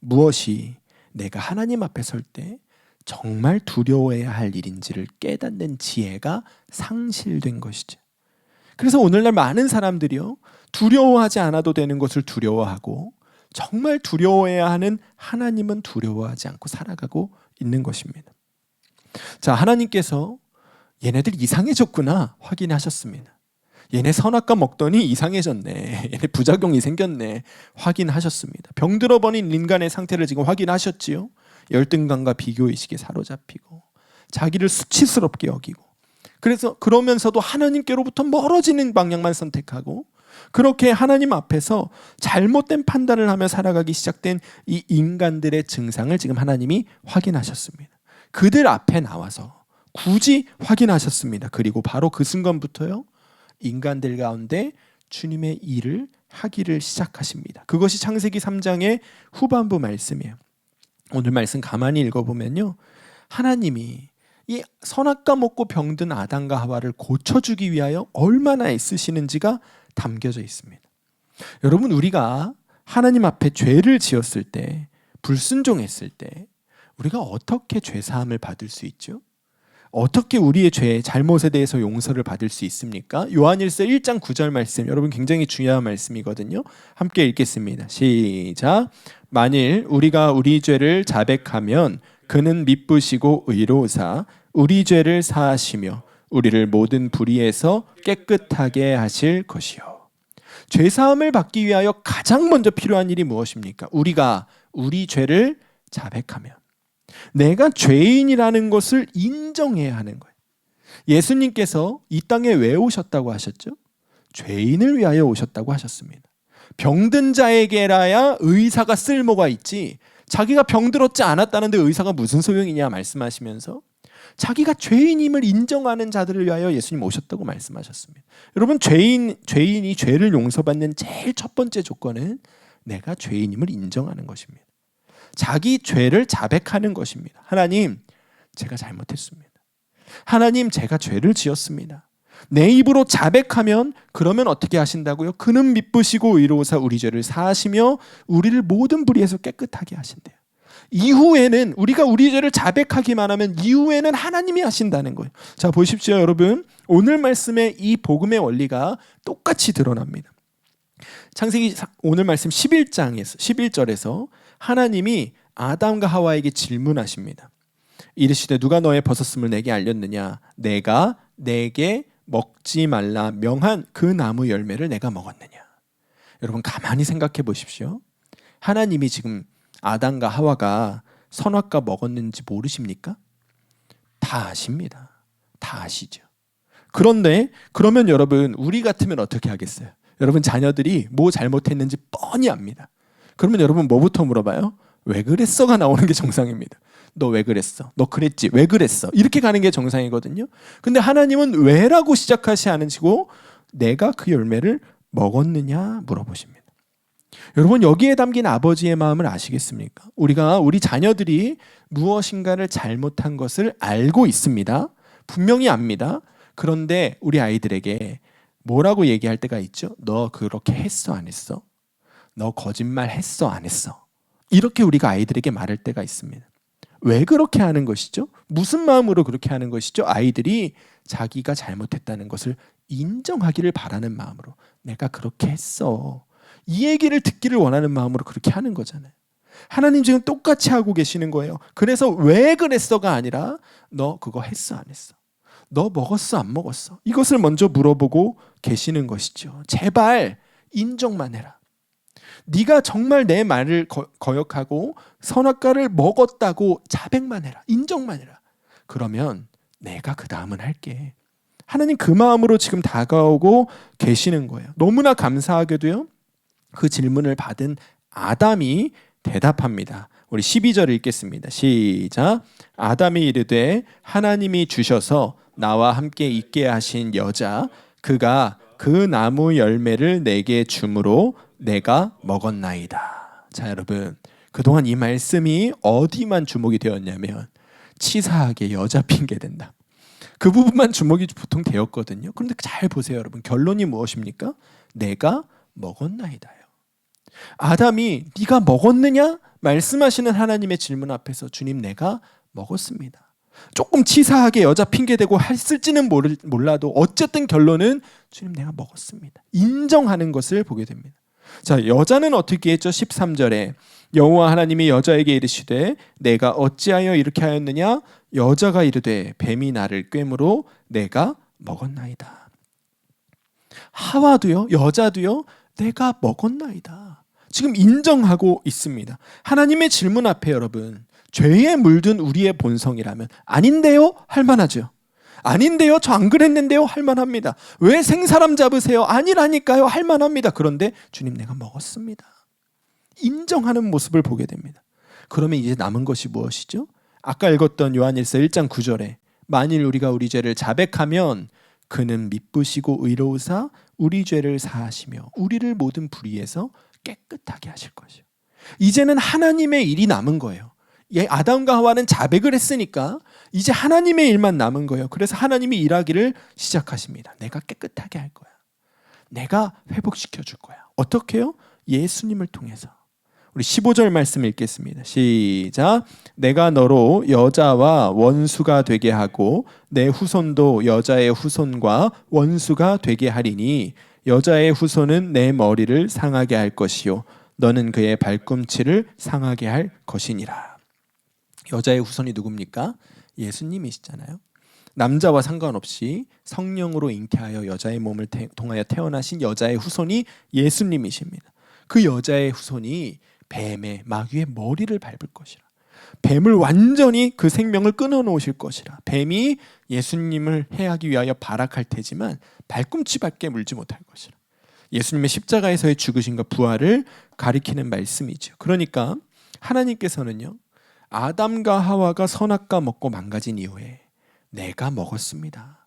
무엇이 내가 하나님 앞에 설 때 정말 두려워해야 할 일인지를 깨닫는 지혜가 상실된 것이죠. 그래서 오늘날 많은 사람들이요, 두려워하지 않아도 되는 것을 두려워하고 정말 두려워해야 하는 하나님은 두려워하지 않고 살아가고 있는 것입니다. 자, 하나님께서 얘네들 이상해졌구나 확인하셨습니다. 얘네 선악과 먹더니 이상해졌네. 얘네 부작용이 생겼네. 확인하셨습니다. 병들어 버린 인간의 상태를 지금 확인하셨지요. 열등감과 비교의식에 사로잡히고 자기를 수치스럽게 여기고, 그래서 그러면서도 하나님께로부터 멀어지는 방향만 선택하고, 그렇게 하나님 앞에서 잘못된 판단을 하며 살아가기 시작된 이 인간들의 증상을 지금 하나님이 확인하셨습니다. 그들 앞에 나와서 굳이 확인하셨습니다. 그리고 바로 그 순간부터요, 인간들 가운데 주님의 일을 하기를 시작하십니다. 그것이 창세기 3장의 후반부 말씀이에요. 오늘 말씀 가만히 읽어보면요, 하나님이 이 선악과 먹고 병든 아담과 하와를 고쳐주기 위하여 얼마나 애쓰시는지가 담겨져 있습니다. 여러분, 우리가 하나님 앞에 죄를 지었을 때, 불순종했을 때 우리가 어떻게 죄사함을 받을 수 있죠? 어떻게 우리의 죄, 잘못에 대해서 용서를 받을 수 있습니까? 요한일서 1장 9절 말씀, 여러분 굉장히 중요한 말씀이거든요. 함께 읽겠습니다. 시작. 만일 우리가 우리 죄를 자백하면 그는 미쁘시고 의로우사 우리 죄를 사하시며 우리를 모든 불의에서 깨끗하게 하실 것이요. 죄사함을 받기 위하여 가장 먼저 필요한 일이 무엇입니까? 우리가 우리 죄를 자백하면, 내가 죄인이라는 것을 인정해야 하는 거예요. 예수님께서 이 땅에 왜 오셨다고 하셨죠? 죄인을 위하여 오셨다고 하셨습니다. 병든 자에게라야 의사가 쓸모가 있지, 자기가 병들었지 않았다는데 의사가 무슨 소용이냐 말씀하시면서 자기가 죄인임을 인정하는 자들을 위하여 예수님 오셨다고 말씀하셨습니다. 여러분, 죄인이 죄를 용서받는 제일 첫 번째 조건은 내가 죄인임을 인정하는 것입니다. 자기 죄를 자백하는 것입니다. 하나님, 제가 잘못했습니다. 하나님, 제가 죄를 지었습니다. 내 입으로 자백하면, 그러면 어떻게 하신다고요? 그는 미쁘시고 의로우사 우리 죄를 사하시며 우리를 모든 불의에서 깨끗하게 하신대요. 이후에는, 우리가 우리 죄를 자백하기만 하면 이후에는 하나님이 하신다는 거예요. 자, 보십시오 여러분, 오늘 말씀의 이 복음의 원리가 똑같이 드러납니다. 창세기 오늘 말씀 11장에서 11절에서 하나님이 아담과 하와에게 질문하십니다. 이르시되 누가 너의 벗었음을 내게 알렸느냐? 내가 내게 먹지 말라 명한 그 나무 열매를 내가 먹었느냐? 여러분, 가만히 생각해 보십시오. 하나님이 지금 아담과 하와가 선악과 먹었는지 모르십니까? 다 아십니다. 다 아시죠. 그런데 그러면 여러분, 우리 같으면 어떻게 하겠어요? 여러분, 자녀들이 뭐 잘못했는지 뻔히 압니다. 그러면 여러분 뭐부터 물어봐요? 왜 그랬어가 나오는 게 정상입니다. 너 왜 그랬어? 너 그랬지? 왜 그랬어? 이렇게 가는 게 정상이거든요. 근데 하나님은 왜라고 시작하지 않으시고 내가 그 열매를 먹었느냐 물어보십니다. 여러분, 여기에 담긴 아버지의 마음을 아시겠습니까? 우리 자녀들이 무엇인가를 잘못한 것을 알고 있습니다. 분명히 압니다. 그런데 우리 아이들에게 뭐라고 얘기할 때가 있죠? 너 그렇게 했어, 안 했어? 너 거짓말 했어, 안 했어? 이렇게 우리가 아이들에게 말할 때가 있습니다. 왜 그렇게 하는 것이죠? 무슨 마음으로 그렇게 하는 것이죠? 아이들이 자기가 잘못했다는 것을 인정하기를 바라는 마음으로, 내가 그렇게 했어, 이 얘기를 듣기를 원하는 마음으로 그렇게 하는 거잖아요. 하나님 지금 똑같이 하고 계시는 거예요. 그래서 왜 그랬어가 아니라 너 그거 했어, 안 했어? 너 먹었어, 안 먹었어? 이것을 먼저 물어보고 계시는 것이죠. 제발 인정만 해라. 네가 정말 내 말을 거역하고 선악과를 먹었다고 자백만 해라. 인정만 해라. 그러면 내가 그 다음은 할게. 하나님 그 마음으로 지금 다가오고 계시는 거예요. 너무나 감사하게도요. 그 질문을 받은 아담이 대답합니다. 우리 12절 읽겠습니다. 시작. 아담이 이르되 하나님이 주셔서 나와 함께 있게 하신 여자 그가 그 나무 열매를 내게 주므로 내가 먹었나이다. 자, 여러분, 그동안 이 말씀이 어디만 주목이 되었냐면 치사하게 여자 핑계 댄다. 그 부분만 주목이 보통 되었거든요. 그런데 잘 보세요, 여러분. 결론이 무엇입니까? 내가 먹었나이다요. 아담이 네가 먹었느냐? 말씀하시는 하나님의 질문 앞에서 주님 내가 먹었습니다. 조금 치사하게 여자 핑계대고 했을지는 몰라도 어쨌든 결론은 주님 내가 먹었습니다. 인정하는 것을 보게 됩니다. 자, 여자는 어떻게 했죠? 13절에 여호와 하나님이 여자에게 이르시되 내가 어찌하여 이렇게 하였느냐? 여자가 이르되 뱀이 나를 꿰므로 내가 먹었나이다. 하와도요, 여자도요, 내가 먹었나이다. 지금 인정하고 있습니다. 하나님의 질문 앞에 여러분, 죄에 물든 우리의 본성이라면 아닌데요? 할 만하죠. 아닌데요? 저 안 그랬는데요? 할 만합니다. 왜 생사람 잡으세요? 아니라니까요? 할 만합니다. 그런데 주님 내가 먹었습니다. 인정하는 모습을 보게 됩니다. 그러면 이제 남은 것이 무엇이죠? 아까 읽었던 요한일서 1장 9절에 만일 우리가 우리 죄를 자백하면 그는 미쁘시고 의로우사 우리 죄를 사하시며 우리를 모든 불의에서 깨끗하게 하실 것이요. 이제는 하나님의 일이 남은 거예요. 아담과 하와는 자백을 했으니까 이제 하나님의 일만 남은 거예요. 그래서 하나님이 일하기를 시작하십니다. 내가 깨끗하게 할 거야. 내가 회복시켜 줄 거야. 어떻게요? 예수님을 통해서. 우리 15절 말씀 읽겠습니다. 시작. 내가 너로 여자와 원수가 되게 하고 내 후손도 여자의 후손과 원수가 되게 하리니 여자의 후손은 내 머리를 상하게 할 것이요 너는 그의 발꿈치를 상하게 할 것이니라. 여자의 후손이 누굽니까? 예수님이시잖아요. 남자와 상관없이 성령으로 잉태하여 여자의 몸을 통하여 태어나신 여자의 후손이 예수님이십니다. 그 여자의 후손이 뱀의 마귀의 머리를 밟을 것이라. 뱀을 완전히 그 생명을 끊어놓으실 것이라. 뱀이 예수님을 해하기 위하여 발악할 테지만 발꿈치밖에 물지 못할 것이라. 예수님의 십자가에서의 죽으심과 부활을 가리키는 말씀이죠. 그러니까 하나님께서는요, 아담과 하와가 선악과 먹고 망가진 이후에 내가 먹었습니다.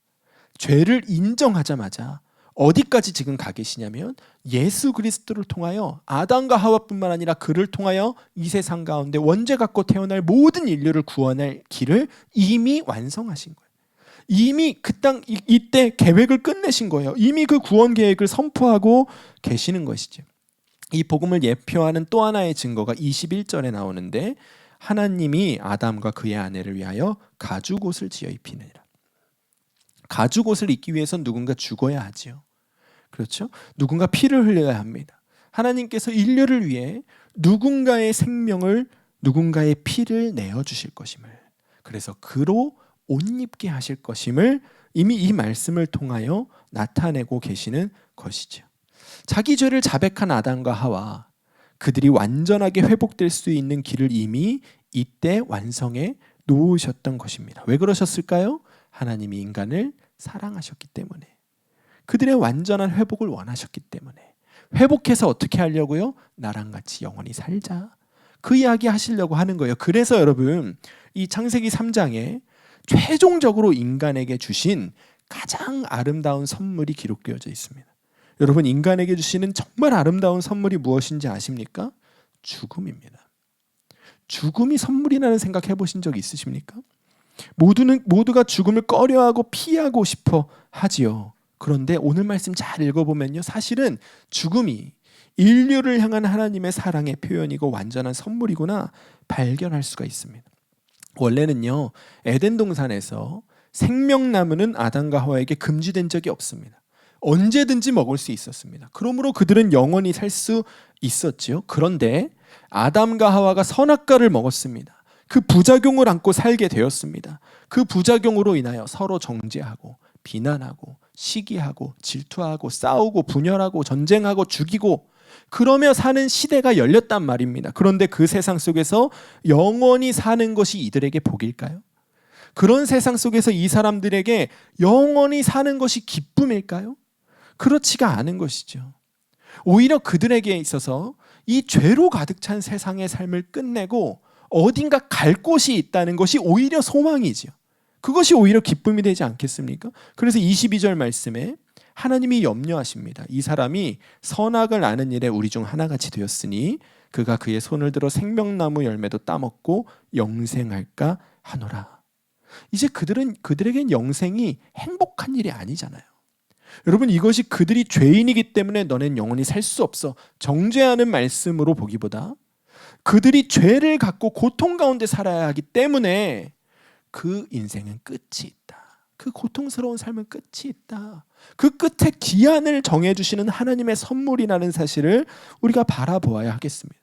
죄를 인정하자마자 어디까지 지금 가 계시냐면 예수 그리스도를 통하여 아담과 하와뿐만 아니라 그를 통하여 이 세상 가운데 원죄 갖고 태어날 모든 인류를 구원할 길을 이미 완성하신 거예요. 이미 그 땅 이때 계획을 끝내신 거예요. 이미 그 구원 계획을 선포하고 계시는 것이죠. 이 복음을 예표하는 또 하나의 증거가 21절에 나오는데 하나님이 아담과 그의 아내를 위하여 가죽옷을 지어 입히느니라. 가죽옷을 입기 위해선 누군가 죽어야 하지요. 그렇죠? 누군가 피를 흘려야 합니다. 하나님께서 인류를 위해 누군가의 생명을, 누군가의 피를 내어주실 것임을, 그래서 그로 옷 입게 하실 것임을 이미 이 말씀을 통하여 나타내고 계시는 것이죠. 자기 죄를 자백한 아담과 하와, 그들이 완전하게 회복될 수 있는 길을 이미 이때 완성해 놓으셨던 것입니다. 왜 그러셨을까요? 하나님이 인간을 사랑하셨기 때문에, 그들의 완전한 회복을 원하셨기 때문에. 회복해서 어떻게 하려고요? 나랑 같이 영원히 살자. 그 이야기 하시려고 하는 거예요. 그래서 여러분, 이 창세기 3장에 최종적으로 인간에게 주신 가장 아름다운 선물이 기록되어져 있습니다. 여러분, 인간에게 주시는 정말 아름다운 선물이 무엇인지 아십니까? 죽음입니다. 죽음이 선물이라는 생각 해보신 적 있으십니까? 모두가 죽음을 꺼려하고 피하고 싶어 하지요. 그런데 오늘 말씀 잘 읽어보면요, 사실은 죽음이 인류를 향한 하나님의 사랑의 표현이고 완전한 선물이구나 발견할 수가 있습니다. 원래는요, 에덴 동산에서 생명나무는 아담과 하와에게 금지된 적이 없습니다. 언제든지 먹을 수 있었습니다. 그러므로 그들은 영원히 살 수 있었지요. 그런데 아담과 하와가 선악과를 먹었습니다. 그 부작용을 안고 살게 되었습니다. 그 부작용으로 인하여 서로 정죄하고 비난하고 시기하고 질투하고 싸우고 분열하고 전쟁하고 죽이고 그러며 사는 시대가 열렸단 말입니다. 그런데 그 세상 속에서 영원히 사는 것이 이들에게 복일까요? 그런 세상 속에서 이 사람들에게 영원히 사는 것이 기쁨일까요? 그렇지가 않은 것이죠. 오히려 그들에게 있어서 이 죄로 가득 찬 세상의 삶을 끝내고 어딘가 갈 곳이 있다는 것이 오히려 소망이지요. 그것이 오히려 기쁨이 되지 않겠습니까? 그래서 22절 말씀에 하나님이 염려하십니다. 이 사람이 선악을 아는 일에 우리 중 하나같이 되었으니 그가 그의 손을 들어 생명나무 열매도 따먹고 영생할까 하노라. 이제 그들에겐 영생이 행복한 일이 아니잖아요. 여러분, 이것이 그들이 죄인이기 때문에 너넨 영원히 살 수 없어 정죄하는 말씀으로 보기보다 그들이 죄를 갖고 고통 가운데 살아야 하기 때문에 그 인생은 끝이 있다. 그 고통스러운 삶은 끝이 있다. 그 끝에 기한을 정해주시는 하나님의 선물이라는 사실을 우리가 바라보아야 하겠습니다.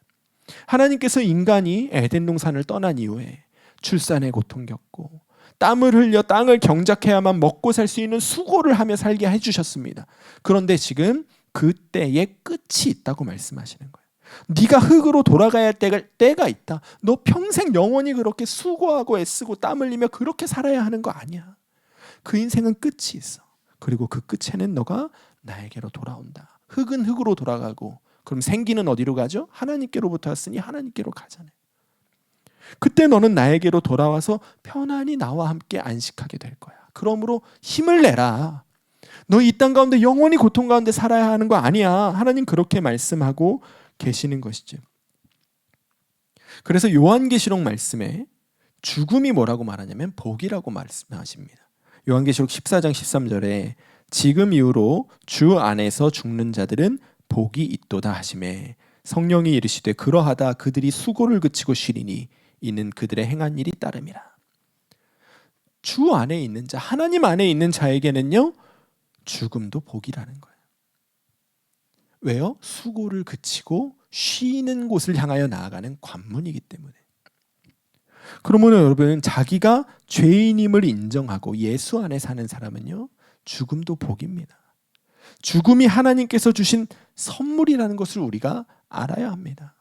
하나님께서 인간이 에덴 동산을 떠난 이후에 출산의 고통 겪고 땀을 흘려 땅을 경작해야만 먹고 살 수 있는 수고를 하며 살게 해주셨습니다. 그런데 지금 그때의 끝이 있다고 말씀하시는 거예요. 네가 흙으로 돌아가야 할 때가 있다. 너 평생 영원히 그렇게 수고하고 애쓰고 땀 흘리며 그렇게 살아야 하는 거 아니야. 그 인생은 끝이 있어. 그리고 그 끝에는 너가 나에게로 돌아온다. 흙은 흙으로 돌아가고 그럼 생기는 어디로 가죠? 하나님께로부터 왔으니 하나님께로 가잖아요. 그때 너는 나에게로 돌아와서 편안히 나와 함께 안식하게 될 거야. 그러므로 힘을 내라. 너 이 땅 가운데 영원히 고통 가운데 살아야 하는 거 아니야. 하나님 그렇게 말씀하고 계시는 것이죠. 그래서 요한계시록 말씀에 죽음이 뭐라고 말하냐면 복이라고 말씀하십니다. 요한계시록 14장 13절에 지금 이후로 주 안에서 죽는 자들은 복이 있도다 하시매 성령이 이르시되 그러하다 그들이 수고를 그치고 쉬리니 이는 그들의 행한 일이 따름이라. 주 안에 있는 자, 하나님 안에 있는 자에게는요 죽음도 복이라는 거예요. 왜요? 수고를 그치고 쉬는 곳을 향하여 나아가는 관문이기 때문에. 그러면 여러분, 자기가 죄인임을 인정하고 예수 안에 사는 사람은요 죽음도 복입니다. 죽음이 하나님께서 주신 선물이라는 것을 우리가 알아야 합니다.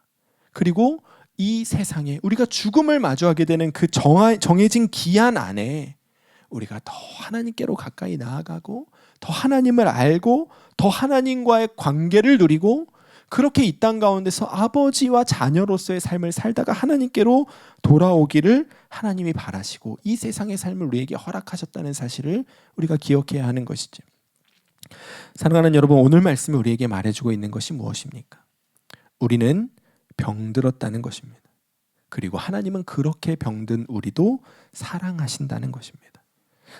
그리고 이 세상에 우리가 죽음을 마주하게 되는 그 정해진 기한 안에 우리가 더 하나님께로 가까이 나아가고 더 하나님을 알고 더 하나님과의 관계를 누리고 그렇게 이 땅 가운데서 아버지와 자녀로서의 삶을 살다가 하나님께로 돌아오기를 하나님이 바라시고 이 세상의 삶을 우리에게 허락하셨다는 사실을 우리가 기억해야 하는 것이죠. 사랑하는 여러분, 오늘 말씀이 우리에게 말해주고 있는 것이 무엇입니까? 우리는 병들었다는 것입니다. 그리고 하나님은 그렇게 병든 우리도 사랑하신다는 것입니다.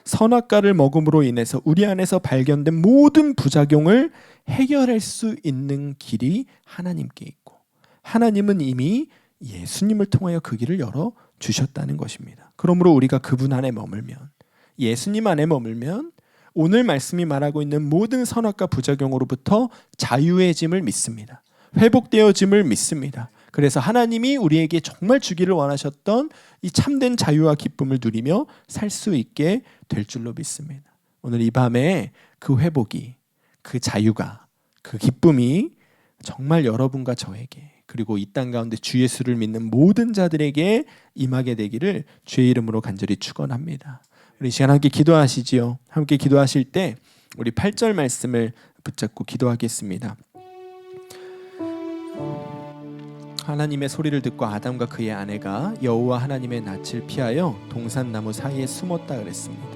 선악과를 먹음으로 인해서 우리 안에서 발견된 모든 부작용을 해결할 수 있는 길이 하나님께 있고 하나님은 이미 예수님을 통하여 그 길을 열어 주셨다는 것입니다. 그러므로 우리가 그분 안에 머물면, 예수님 안에 머물면 오늘 말씀이 말하고 있는 모든 선악과 부작용으로부터 자유해짐을 믿습니다. 회복되어짐을 믿습니다. 그래서 하나님이 우리에게 정말 주기를 원하셨던 이 참된 자유와 기쁨을 누리며 살 수 있게 될 줄로 믿습니다. 오늘 이 밤에 그 회복이, 그 자유가, 그 기쁨이 정말 여러분과 저에게 그리고 이 땅 가운데 주 예수를 믿는 모든 자들에게 임하게 되기를 주의 이름으로 간절히 축원합니다. 우리 시간 함께 기도하시지요. 함께 기도하실 때 우리 8절 말씀을 붙잡고 기도하겠습니다. 하나님의 소리를 듣고 아담과 그의 아내가 여호와 하나님의 낯을 피하여 동산나무 사이에 숨었다 그랬습니다.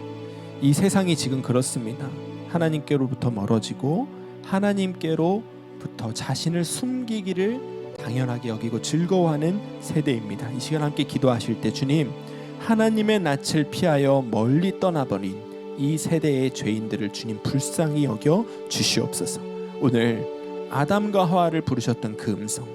이 세상이 지금 그렇습니다. 하나님께로부터 멀어지고 하나님께로부터 자신을 숨기기를 당연하게 여기고 즐거워하는 세대입니다. 이 시간 함께 기도하실 때 주님, 하나님의 낯을 피하여 멀리 떠나버린 이 세대의 죄인들을 주님 불쌍히 여겨 주시옵소서. 오늘 아담과 하와를 부르셨던 그 음성,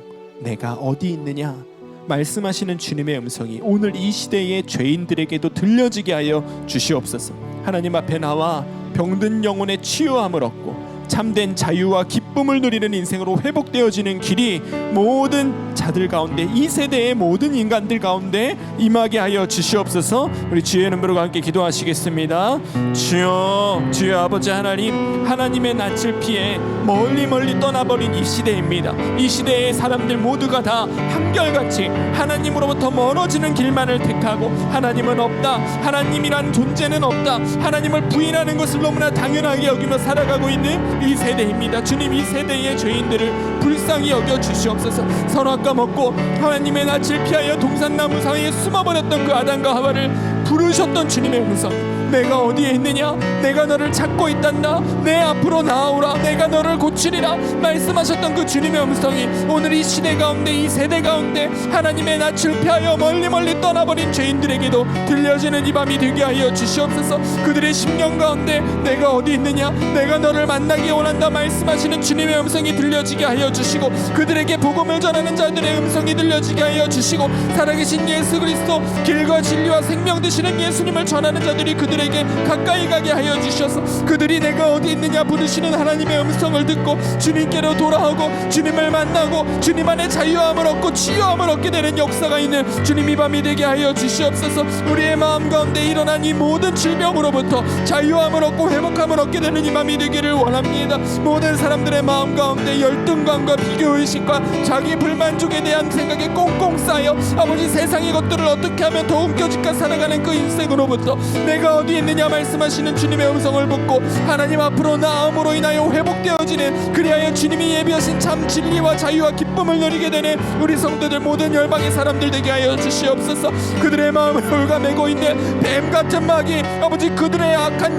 내가 어디 있느냐 말씀하시는 주님의 음성이 오늘 이 시대의 죄인들에게도 들려지게 하여 주시옵소서. 하나님 앞에 나와 병든 영혼의 치유함을 얻고 참된 자유와 기쁨을 누리는 인생으로 회복되어지는 길이 모든 자들 가운데, 이 세대의 모든 인간들 가운데 임하게 하여 주시옵소서. 우리 주의 이름으로 함께 기도하시겠습니다. 주여, 주여 아버지 하나님, 하나님의 낯을 피해 멀리 멀리 떠나버린 이 시대입니다. 이 시대의 사람들 모두가 다 한결같이 하나님으로부터 멀어지는 길만을 택하고 하나님은 없다, 하나님이란 존재는 없다, 하나님을 부인하는 것을 너무나 당연하게 여기며 살아가고 있는 이 세대입니다. 주님, 이 세대의 죄인들을 불쌍히 여겨 주시옵소서. 선악과 먹고 하나님의 낯을 피하여 동산나무 사이에 숨어버렸던 그 아담과 하와를 부르셨던 주님의 음성, 내가 어디에 있느냐, 내가 너를 찾고 있단다, 내 앞으로 나아오라, 내가 너를 고치리라 말씀하셨던 그 주님의 음성이 오늘 이 시대 가운데, 이 세대 가운데 하나님의 낯을 피하여 멀리 멀리 떠나버린 죄인들에게도 들려지는 이 밤이 되게 하여 주시옵소서. 그들의 심령 가운데 내가 어디 있느냐, 내가 너를 만나기 원한다 말씀하시는 주님의 음성이 들려지게 하여 주시고, 그들에게 복음을 전하는 자들의 음성이 들려지게 하여 주시고, 살아계신 예수 그리스도, 길과 진리와 생명 되시는 예수님을 전하는 자들이 그들에게 가까이 가게 하여 주셔서 그들이 내가 어디 있느냐 부르시는 하나님의 음성을 듣고 주님께로 돌아오고 주님을 만나고 주님 안에 자유함을 얻고 치유함을 얻게 되는 역사가 있는 주님 이 밤이 되게 하여 주시옵소서. 우리의 마음 가운데 일어난 이 모든 질병으로부터 자유함을 얻고 회복함을 얻게 되는 이 밤이 되기를 원합니다. 모든 사람들의 마음 가운데 열등감과 비교의식과 자기 불만족에 대한 생각에 꽁꽁 쌓여 아버지 세상의 것들을 어떻게 하면 더 움켜쥐까 살아가는 그 인생으로부터 내가 어디 있느냐 말씀하시는 주님의 음성을 듣고 하나님 앞으로 나음으로 인하여 회복되어지는, 그리하여 주님이 예비하신 참 진리와 자유와 기쁨을 누리게 되는 우리 성도들, 모든 열방의 사람들 되게 하여 주시옵소서. 그들의 마음을 올가매고 있는 뱀 같은 마귀, 아버지 그들의 악한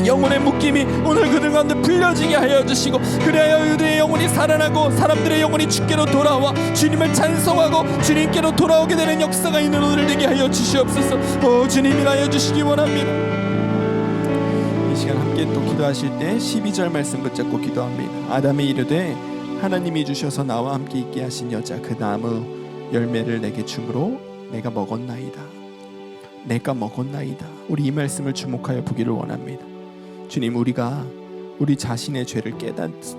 영혼의 묶임이 오늘 그들 가운데 풀려지게 하여 주시고, 그래야 그들의 영혼이 살아나고 사람들의 영혼이 주께로 돌아와 주님을 찬송하고 주님께로 돌아오게 되는 역사가 있는 오늘 되게 하여 주시옵소서. 주님이 하여 주시기 원합니다. 이 시간 함께 또 기도하실 때 12절 말씀 붙잡고 기도합니다. 아담이 이르되 하나님이 주셔서 나와 함께 있게 하신 여자 그 나무 열매를 내게 주므로 내가 먹었나이다. 내가 먹었나이다. 우리 이 말씀을 주목하여 보기를 원합니다. 주님, 우리가 우리 자신의 죄를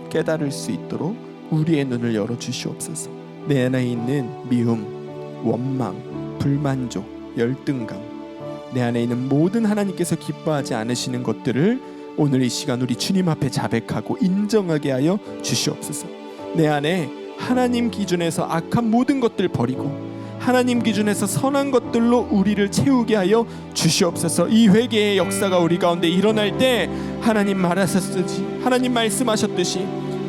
깨달을 수 있도록 우리의 눈을 열어주시옵소서. 내 안에 있는 미움, 원망, 불만족, 열등감, 내 안에 있는 모든 하나님께서 기뻐하지 않으시는 것들을 오늘 이 시간 우리 주님 앞에 자백하고 인정하게 하여 주시옵소서. 내 안에 하나님 기준에서 악한 모든 것들 버리고 하나님 기준에서 선한 것들로 우리를 채우게 하여 주시옵소서. 이 회개의 역사가 우리 가운데 일어날 때 하나님 말하셨듯이, 하나님 말씀하셨듯이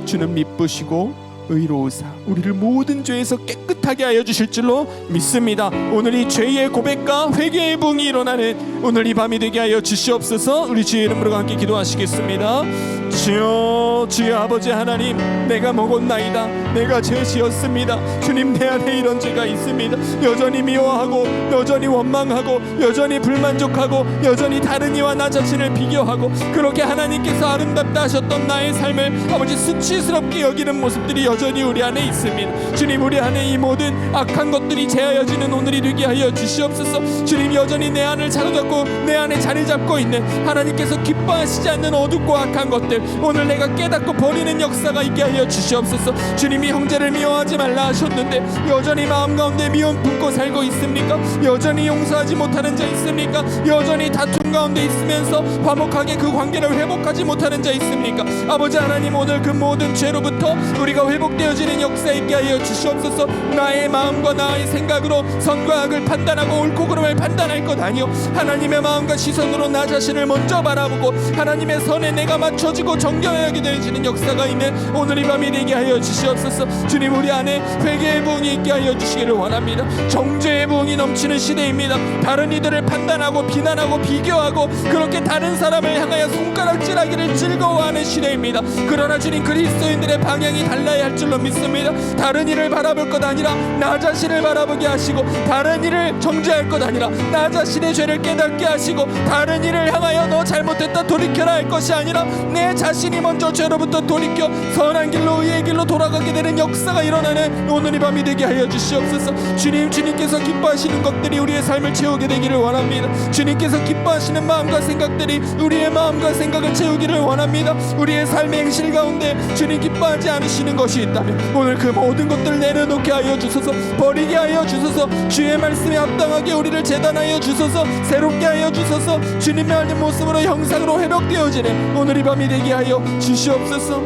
주는 미쁘시고 의로우사 우리를 모든 죄에서 깨끗하게 하여 주실 줄로 믿습니다. 오늘 이 죄의 고백과 회개의 부흥이 일어나는 오늘 이 밤이 되게 하여 주시옵소서. 우리 주의 이름으로 함께 기도하시겠습니다. 주여, 주여 아버지 하나님, 내가 먹었나이다. 내가 죄 지었습니다. 주님, 내 안에 이런 죄가 있습니다. 여전히 미워하고 여전히 원망하고 여전히 불만족하고 여전히 다른 이와 나 자신을 비교하고 그렇게 하나님께서 아름답다 하셨던 나의 삶을 아버지 수치스럽게 여기는 모습들이 여전히 우리 안에 있습니다. 주님, 우리 안에 이 모든 악한 것들이 제하여지는 오늘이 되게 하여 주시옵소서. 주님, 여전히 내 안을 사로잡고 내 안에 자리 잡고 있는 하나님께서 기뻐하시지 않는 어둡고 악한 것들 오늘 내가 깨닫고 버리는 역사가 있게 하여 주시옵소서. 주님이 형제를 미워하지 말라 하셨는데 여전히 마음 가운데 미움 품고 살고 있습니까? 여전히 용서하지 못하는 자 있습니까? 여전히 다툼 가운데 있으면서 화목하게 그 관계를 회복하지 못하는 자 있습니까? 아버지 하나님, 오늘 그 모든 죄로부터 우리가 회복되어지는 역사 있게 하여 주시옵소서. 나의 마음과 나의 생각으로 선과 악을 판단하고 옳고 그름을 판단할 것 아니요, 하나님의 마음과 시선으로 나 자신을 먼저 바라보고 하나님의 선에 내가 맞춰지고 정결하게 되어지는 역사가 있는 오늘 이 밤이 되게 하여 주시옵소서. 주님, 우리 안에 회개의 부흥이 있게 하여 주시기를 원합니다. 정죄의 부흥이 넘치는 시대입니다. 다른 이들을 판단하고 비난하고 비교하고 그렇게 다른 사람을 향하여 손가락질하기를 즐거워하는 시대입니다. 그러나 주님, 그리스도인들의 방향이 달라야 할 줄로 믿습니다. 다른 이를 바라볼 것 아니라 나 자신을 바라보게 하시고, 다른 이를 정죄할 것 아니라 나 자신의 죄를 깨닫게 하시고, 다른 이를 향하여 너 잘못했다 돌이켜라 할 것이 아니라 내 자신이 먼저 죄로부터 돌이켜 선한 길로 의의 길로 돌아가게 되는 역사가 일어나는 오늘 이 밤이 되게 하여 주시옵소서. 주님께서 기뻐하시는 것들이 우리의 삶을 채우게 되기를 원합니다. 주님께서 기뻐하시는 마음과 생각들이 우리의 마음과 생각을 채우기를 원합니다. 우리의 삶의 행실 가운데 주님 기뻐하지 않으시는 것이 있다면 오늘 그 모든 것들을 내려놓게 하여 주소서. 버리게 하여 주소서. 주의 말씀에 합당하게 우리를 재단하여 주소서. 새롭게 하여 주소서. 주님의 하나님 모습으로 형상으로 회복되어지는 오늘 이 밤이 되게 하여 주시옵소서.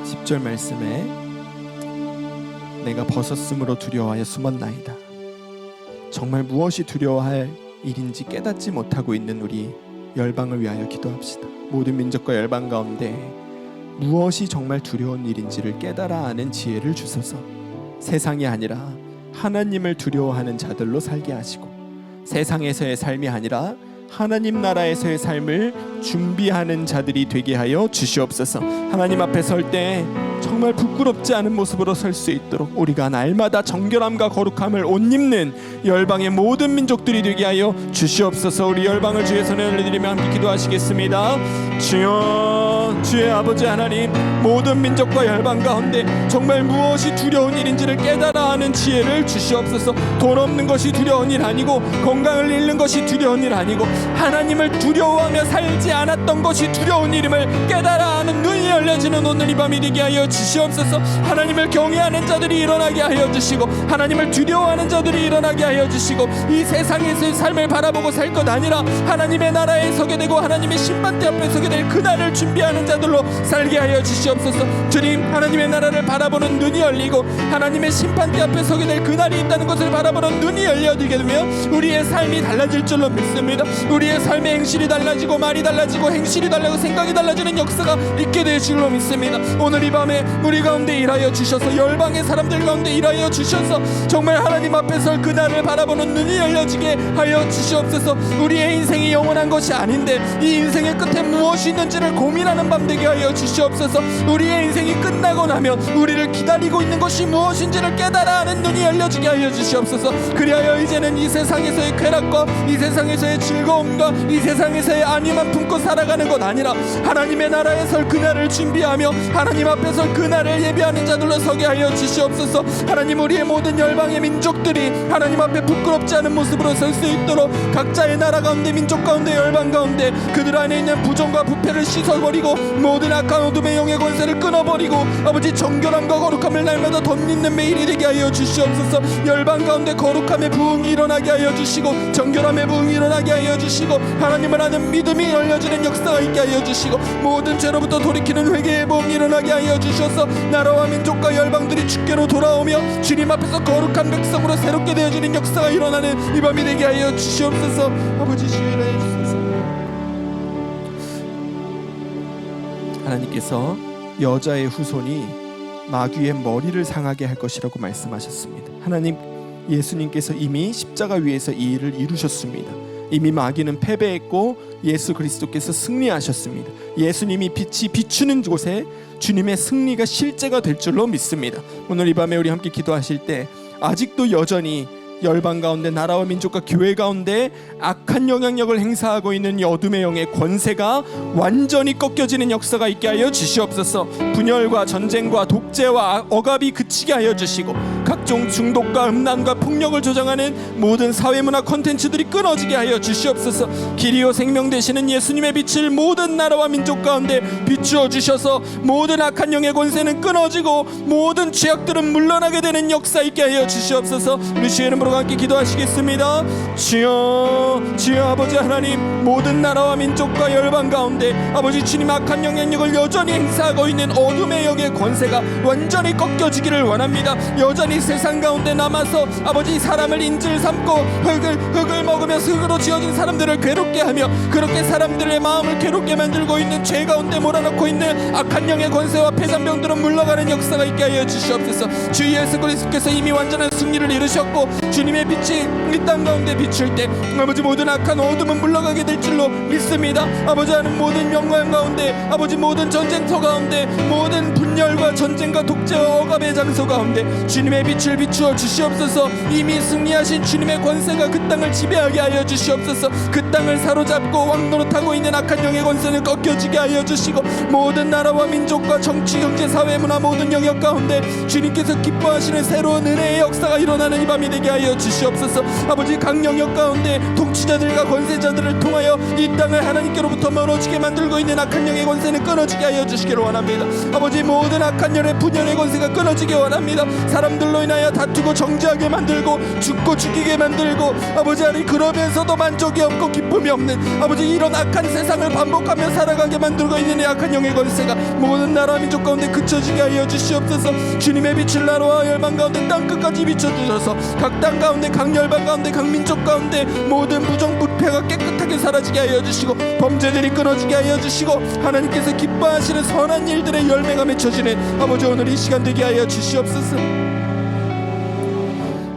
10절 말씀에 내가 벗었으므로 두려워하여 숨었나이다. 정말 무엇이 두려워할 일인지 깨닫지 못하고 있는 우리 열방을 위하여 기도합시다. 모든 민족과 열방 가운데 무엇이 정말 두려운 일인지를 깨달아 아는 지혜를 주소서. 세상이 아니라 하나님을 두려워하는 자들로 살게 하시고 세상에서의 삶이 아니라 하나님 나라에서의 삶을 준비하는 자들이 되게 하여 주시옵소서. 하나님 앞에 설 때 정말 부끄럽지 않은 모습으로 설 수 있도록 우리가 날마다 정결함과 거룩함을 옷 입는 열방의 모든 민족들이 되게 하여 주시옵소서. 우리 열방을 주의 손에 올려드리며 함께 기도하시겠습니다. 주여, 주의 아버지 하나님, 모든 민족과 열방 가운데 정말 무엇이 두려운 일인지를 깨달아 하는 지혜를 주시옵소서. 돈 없는 것이 두려운 일 아니고 건강을 잃는 것이 두려운 일 아니고 하나님을 두려워하며 살지 않았던 것이 두려운 일임을 깨달아 하는 눈이 열려지는 오늘 이 밤이 되게 하여 주시옵소서. 하나님을 경외하는 자들이 일어나게 하여 주시고 하나님을 두려워하는 자들이 일어나게 하여 주시고 이 세상에서의 삶을 바라보고 살 것 아니라 하나님의 나라에 서게 되고 하나님의 심판대 앞에 서게 될 그날을 준비하는 자들로 살게 하여 주시옵소서. 주님, 하나님의 나라를 바라보는 눈이 열리고 하나님의 심판대 앞에 서게 될 그날이 있다는 것을 바라보는 눈이 열려지게 되면 우리의 삶이 달라질 줄로 믿습니다. 우리의 삶의 행실이 달라지고 말이 달라지고 행실이 달라지고 생각이 달라지는 역사가 있게 될 줄로 믿습니다. 오늘 이 밤에 우리 가운데 일하여 주셔서 열방의 사람들 가운데 일하여 주셔서 정말 하나님 앞에 설 그날을 바라보는 눈이 열려지게 하여 주시옵소서. 우리의 인생이 영원한 것이 아닌데 이 인생의 끝에 무엇이 있는지를 고민하는 밤 되게 하여 주시옵소서. 우리의 인생이 끝나고 나면 우리를 기다리고 있는 것이 무엇인지를 깨달아 하는 눈이 열려지게 하여 주시옵소서. 그리하여 이제는 이 세상에서의 쾌락과 이 세상에서의 즐거움과 이 세상에서의 안위만 품고 살아가는 것 아니라 하나님의 나라에 설 그날을 준비하며 하나님 앞에 설 그날을 예비하는 자들로 서게 하여 주시옵소서. 하나님, 우리의 모든 열방의 민족들이 하나님 앞에 부끄럽지 않은 모습으로 설 수 있도록 각자의 나라 가운데 민족 가운데 열방 가운데 그들 안에 있는 부정과 부패를 씻어버리고 모든 악한 어둠의 영의 권세를 끊어버리고 아버지 정결함과 거룩함을 날마다 덧입는 매일이 되게 하여 주시옵소서. 열방 가운데 거룩함의 부흥이 일어나게 하여 주시고 정결함의 부흥이 일어나게 하여 주시고 하나님을 아는 믿음이 열려지는 역사가 있게 하여 주시고 모든 죄로부터 돌이키는 회개의 부흥이 일어나게 하여 주셔서 나라와 민족과 열방들이 주께로 돌아오며 주님 앞에서 거룩한 백성으로 새롭게 되어지는 역사가 일어나는 이 밤이 되게 하여 주시옵소서. 아버지 주의를 해주소서. 하나님께서 여자의 후손이 마귀의 머리를 상하게 할 것이라고 말씀하셨습니다. 하나님, 예수님께서 이미 십자가 위에서 이 일을 이루셨습니다. 이미 마귀는 패배했고 예수 그리스도께서 승리하셨습니다. 예수님이 빛이 비추는 곳에 주님의 승리가 실제가 될 줄로 믿습니다. 오늘 이 밤에 우리 함께 기도하실 때 아직도 여전히 열방 가운데 나라와 민족과 교회 가운데 악한 영향력을 행사하고 있는 이 어둠의 영의 권세가 완전히 꺾여지는 역사가 있게 하여 주시옵소서. 분열과 전쟁과 독재와 억압이 그치게 하여 주시고 각종 중독과 음란과 폭력을 조장하는 모든 사회문화 콘텐츠들이 끊어지게 하여 주시옵소서. 길이요 생명 되시는 예수님의 빛을 모든 나라와 민족 가운데 비추어 주셔서 모든 악한 영의 권세는 끊어지고 모든 죄악들은 물러나게 되는 역사 있게 하여 주시옵소서. 우리 주의 이름으로 함께 기도하시겠습니다. 주여, 주여 아버지 하나님, 모든 나라와 민족과 열방 가운데 아버지 주님 악한 영향력을 여전히 행사하고 있는 어둠의 영의 권세가 완전히 꺾여지기를 원합니다. 여전히 세상 가운데 남아서 아버지 사람을 인질 삼고 흙을 먹으면서 흙으로 지어진 사람들을 괴롭게 하며 그렇게 사람들의 마음을 괴롭게 만들고 있는 죄 가운데 몰아넣고 있는 악한 영의 권세와 폐잔병들은 물러가는 역사가 있게 하여 주시옵소서. 주 예수 그리스도께서 이미 완전한 승리를 이루셨고 주 주님의 빛이 이 땅 가운데 비출 때 아버지 모든 악한 어둠은 물러가게 될 줄로 믿습니다. 아버지 하는 모든 영광 가운데, 아버지 모든 전쟁터 가운데, 모든 분열과 전쟁과 독재와 억압의 장소 가운데 주님의 빛을 비추어 주시옵소서. 이미 승리하신 주님의 권세가 그 땅을 지배하게 하여 주시옵소서. 그 땅을 사로잡고 왕노릇하고 있는 악한 영의 권세는 꺾여지게 하여 주시고, 모든 나라와 민족과 정치, 경제, 사회, 문화 모든 영역 가운데 주님께서 기뻐하시는 새로운 은혜의 역사가 일어나는 이 밤이 되게 하여 주시옵소서. 아버지 각 영역 가운데 통치자들과 권세자들을 통하여 이 땅을 하나님께로부터 멀어지게 만들고 있는 악한 영의 권세는 끊어지게 하여 주시기를 원합니다. 아버지 모든 악한 영의 분열의 권세가 끊어지게 원합니다. 사람들로 인하여 다투고 정죄하게 만들고 죽고 죽이게 만들고, 아버지 하나님 그러면서도 만족이 없고 기쁨이 없는 아버지 이런 악한 세상을 반복하며 살아가게 만들고 있는 이 악한 영의 권세가 모든 나라 민족 가운데 그쳐지게 하여 주시옵소서. 주님의 빛을 나라와 열방 가운데 땅끝까지 비춰주셔서 각 땅 가운데, 각 열방 가운데, 각 민족 가운데 모든 부정부패가 깨끗하게 사라지게 하여 주시고, 범죄들이 끊어지게 하여 주시고, 하나님께서 기뻐하시는 선한 일들의 열매가 맺혀지는 아버지 오늘 이 시간 되게 하여 주시옵소서.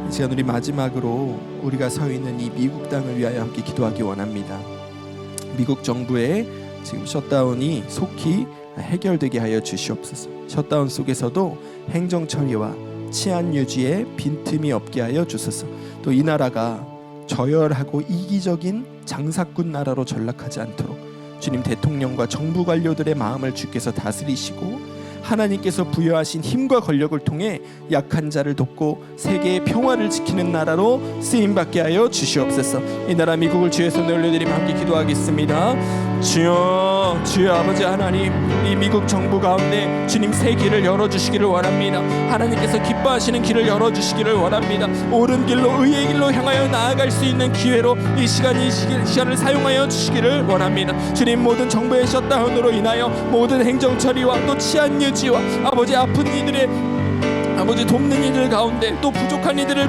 이 시간 우리 마지막으로 우리가 서 있는 이 미국 땅을 위하여 함께 기도하기 원합니다. 미국 정부의 지금 셧다운이 속히 해결되게 하여 주시옵소서. 셧다운 속에서도 행정 처리와 치안 유지에 빈틈이 없게 하여 주소서. 또 이 나라가 저열하고 이기적인 장사꾼 나라로 전락하지 않도록 주님 대통령과 정부 관료들의 마음을 주께서 다스리시고, 하나님께서 부여하신 힘과 권력을 통해 약한 자를 돕고 세계의 평화를 지키는 나라로 쓰임받게 하여 주시옵소서. 이 나라 미국을 주의 손에 올려드리며 함께 기도하겠습니다. 주여, 주여 아버지 하나님, 이 미국 정부 가운데 주님 새 길을 열어주시기를 원합니다. 하나님께서 기뻐하시는 길을 열어주시기를 원합니다. 옳은 길로, 의의 길로 향하여 나아갈 수 있는 기회로 이 시간을 사용하여 주시기를 원합니다. 주님 모든 정부의 셧다운으로 인하여 모든 행정 처리와 또 치안 유지와 아버지 아픈 이들의 아버지 돕는 이들 가운데, 또 부족한 이들을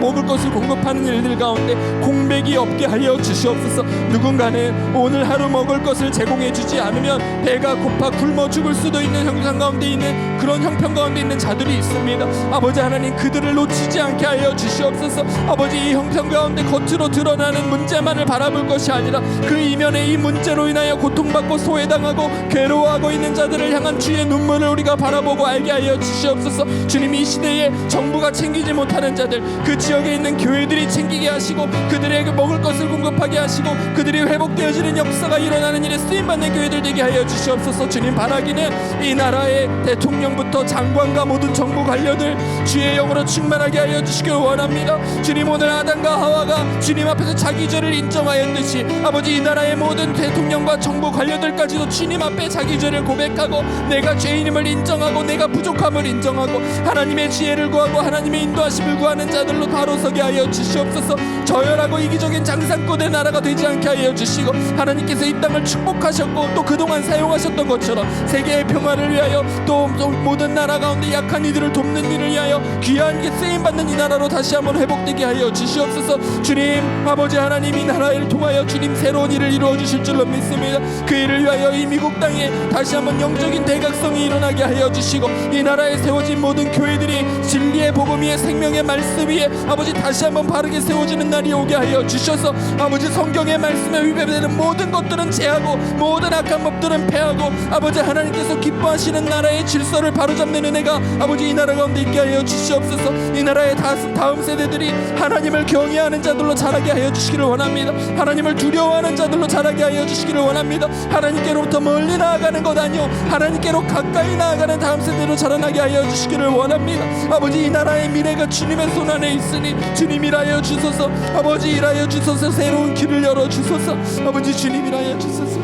먹을 것을 공급하는 일들 가운데 공백이 없게 하여 주시옵소서. 누군가는 오늘 하루 먹을 것을 제공해 주지 않으면 배가 고파 굶어 죽을 수도 있는 형편 가운데 있는 그런 형편 가운데 있는 자들이 있습니다. 아버지 하나님 그들을 놓치지 않게 하여 주시옵소서. 아버지 이 형편 가운데 겉으로 드러나는 문제만을 바라볼 것이 아니라 그 이면에 이 문제로 인하여 고통받고 소외당하고 괴로워하고 있는 자들을 향한 주의 눈물을 우리가 바라보고 알게 하여 주시옵소서. 주님 이 시대에 정부가 챙기지 못하는 자들, 그 지역에 있는 교회들이 챙기게 하시고 그들에게 먹을 것을 공급하게 하시고 그들이 회복되어지는 역사가 일어나는 일에 쓰임받는 교회들 되게 하여 주시옵소서. 주님 바라기는 이 나라의 대통령부터 장관과 모든 정부 관료들 주의 영으로 충만하게 하여 주시길 원합니다. 주님 오늘 아담과 하와가 주님 앞에서 자기 죄를 인정하였듯이 아버지 이 나라의 모든 대통령과 정부 관료들까지도 주님 앞에 자기 죄를 고백하고 내가 죄인임을 인정하고 내가 부족함을 인정하고 하나님의 지혜를 구하고 하나님의 인도하심을 구하는 자들로 바로 서게 하여 주시옵소서. 저열하고 이기적인 장사꾼의 나라가 되지 않게 하여 주시고, 하나님께서 이 땅을 축복하셨고 또 그동안 사용하셨던 것처럼 세계의 평화를 위하여 또 모든 나라 가운데 약한 이들을 돕는 일을 위하여 귀한 게 쓰임받는 이 나라로 다시 한번 회복되게 하여 주시옵소서. 주님 아버지 하나님 이 나라를 통하여 주님 새로운 일을 이루어 주실 줄로 믿습니다. 그 일을 위하여 이 미국 땅에 다시 한번 영적인 대각성이 일어나게 하여 주시고, 이 나라에 세워진 모든 교회들이 진리의 복음 위에 생명의 말씀 위에 아버지 다시 한번 바르게 세워지는 날이 오게 하여 주셔서 아버지 성경의 말씀에 위배되는 모든 것들은 제하고 모든 악한 법들은 패하고 아버지 하나님께서 기뻐하시는 나라의 질서를 바로잡는 은혜가 아버지 이 나라 가운데 있게 하여 주시옵소서. 이 나라의 다음 세대들이 하나님을 경외하는 자들로 자라게 하여 주시기를 원합니다. 하나님을 두려워하는 자들로 자라게 하여 주시기를 원합니다. 하나님께로부터 멀리 나아가는 것 아니요 하나님께로 가까이 나아가는 다음 세대로 자라나게 하여 주시기를 원합니다. 아버지 이 나라의 미래가 주님의 손 안에 있으니 주님 일하여 주소서. 아버지 일하여 주소서. 새로운 길을 열어 주소서. 아버지 주님 일하여 주소서.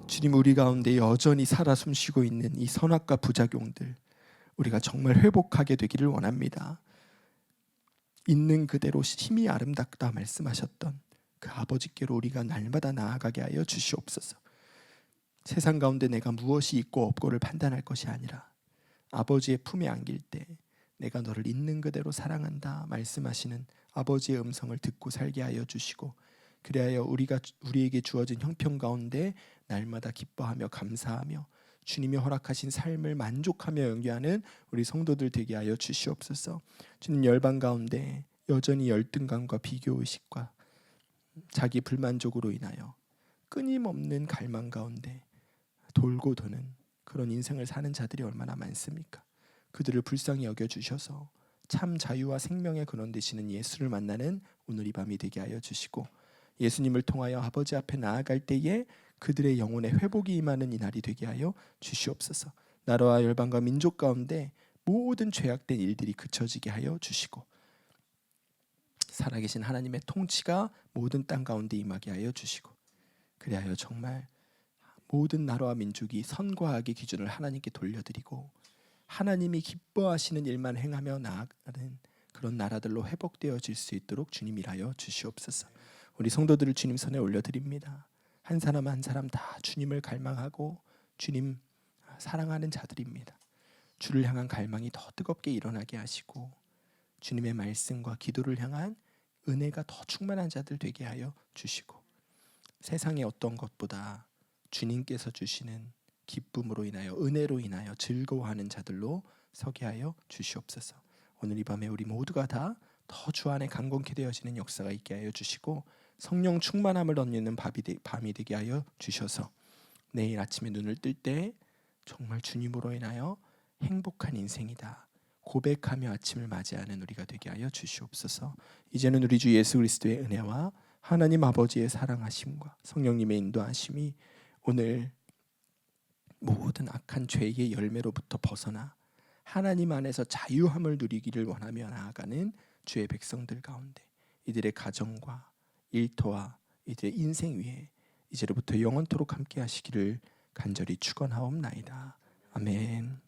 주님 우리 가운데 여전히 살아 숨쉬고 있는 이 선악과 부작용들 우리가 정말 회복하게 되기를 원합니다. 있는 그대로 힘이 아름답다 말씀하셨던 그 아버지께로 우리가 날마다 나아가게 하여 주시옵소서. 세상 가운데 내가 무엇이 있고 없고를 판단할 것이 아니라 아버지의 품에 안길 때 내가 너를 있는 그대로 사랑한다 말씀하시는 아버지의 음성을 듣고 살게 하여 주시고, 그리하여 우리에게 주어진 형편 가운데 날마다 기뻐하며 감사하며 주님이 허락하신 삶을 만족하며 연기하는 우리 성도들 되게 하여 주시옵소서. 주님, 열방 가운데 여전히 열등감과 비교의식과 자기 불만족으로 인하여 끊임없는 갈망 가운데 돌고 도는 그런 인생을 사는 자들이 얼마나 많습니까? 그들을 불쌍히 여겨주셔서 참 자유와 생명의 근원 되시는 예수를 만나는 오늘 이 밤이 되게 하여 주시고, 예수님을 통하여 아버지 앞에 나아갈 때에 그들의 영혼의 회복이 임하는 이 날이 되게 하여 주시옵소서. 나라와 열방과 민족 가운데 모든 죄악된 일들이 그쳐지게 하여 주시고, 살아계신 하나님의 통치가 모든 땅 가운데 임하게 하여 주시고, 그리하여 정말 모든 나라와 민족이 선과 악의 기준을 하나님께 돌려드리고 하나님이 기뻐하시는 일만 행하며 나아가는 그런 나라들로 회복되어질 수 있도록 주님 일하여 주시옵소서. 우리 성도들을 주님 손에 올려드립니다. 한 사람 한 사람 다 주님을 갈망하고 주님 사랑하는 자들입니다. 주를 향한 갈망이 더 뜨겁게 일어나게 하시고 주님의 말씀과 기도를 향한 은혜가 더 충만한 자들 되게 하여 주시고, 세상의 어떤 것보다 주님께서 주시는 기쁨으로 인하여 은혜로 인하여 즐거워하는 자들로 서게 하여 주시옵소서. 오늘 이 밤에 우리 모두가 다 더 주 안에 강건케 되어지는 역사가 있게 하여 주시고 성령 충만함을 얻는 밤이 되게 하여 주셔서 내일 아침에 눈을 뜰 때 정말 주님으로 인하여 행복한 인생이다 고백하며 아침을 맞이하는 우리가 되게 하여 주시옵소서. 이제는 우리 주 예수 그리스도의 은혜와 하나님 아버지의 사랑하심과 성령님의 인도하심이 오늘 모든 악한 죄의 열매로부터 벗어나 하나님 안에서 자유함을 누리기를 원하며 나아가는 주의 백성들 가운데 이들의 가정과 일터와 이들의 인생 위에 이제로부터 영원토록 함께 하시기를 간절히 축원하옵나이다. 아멘.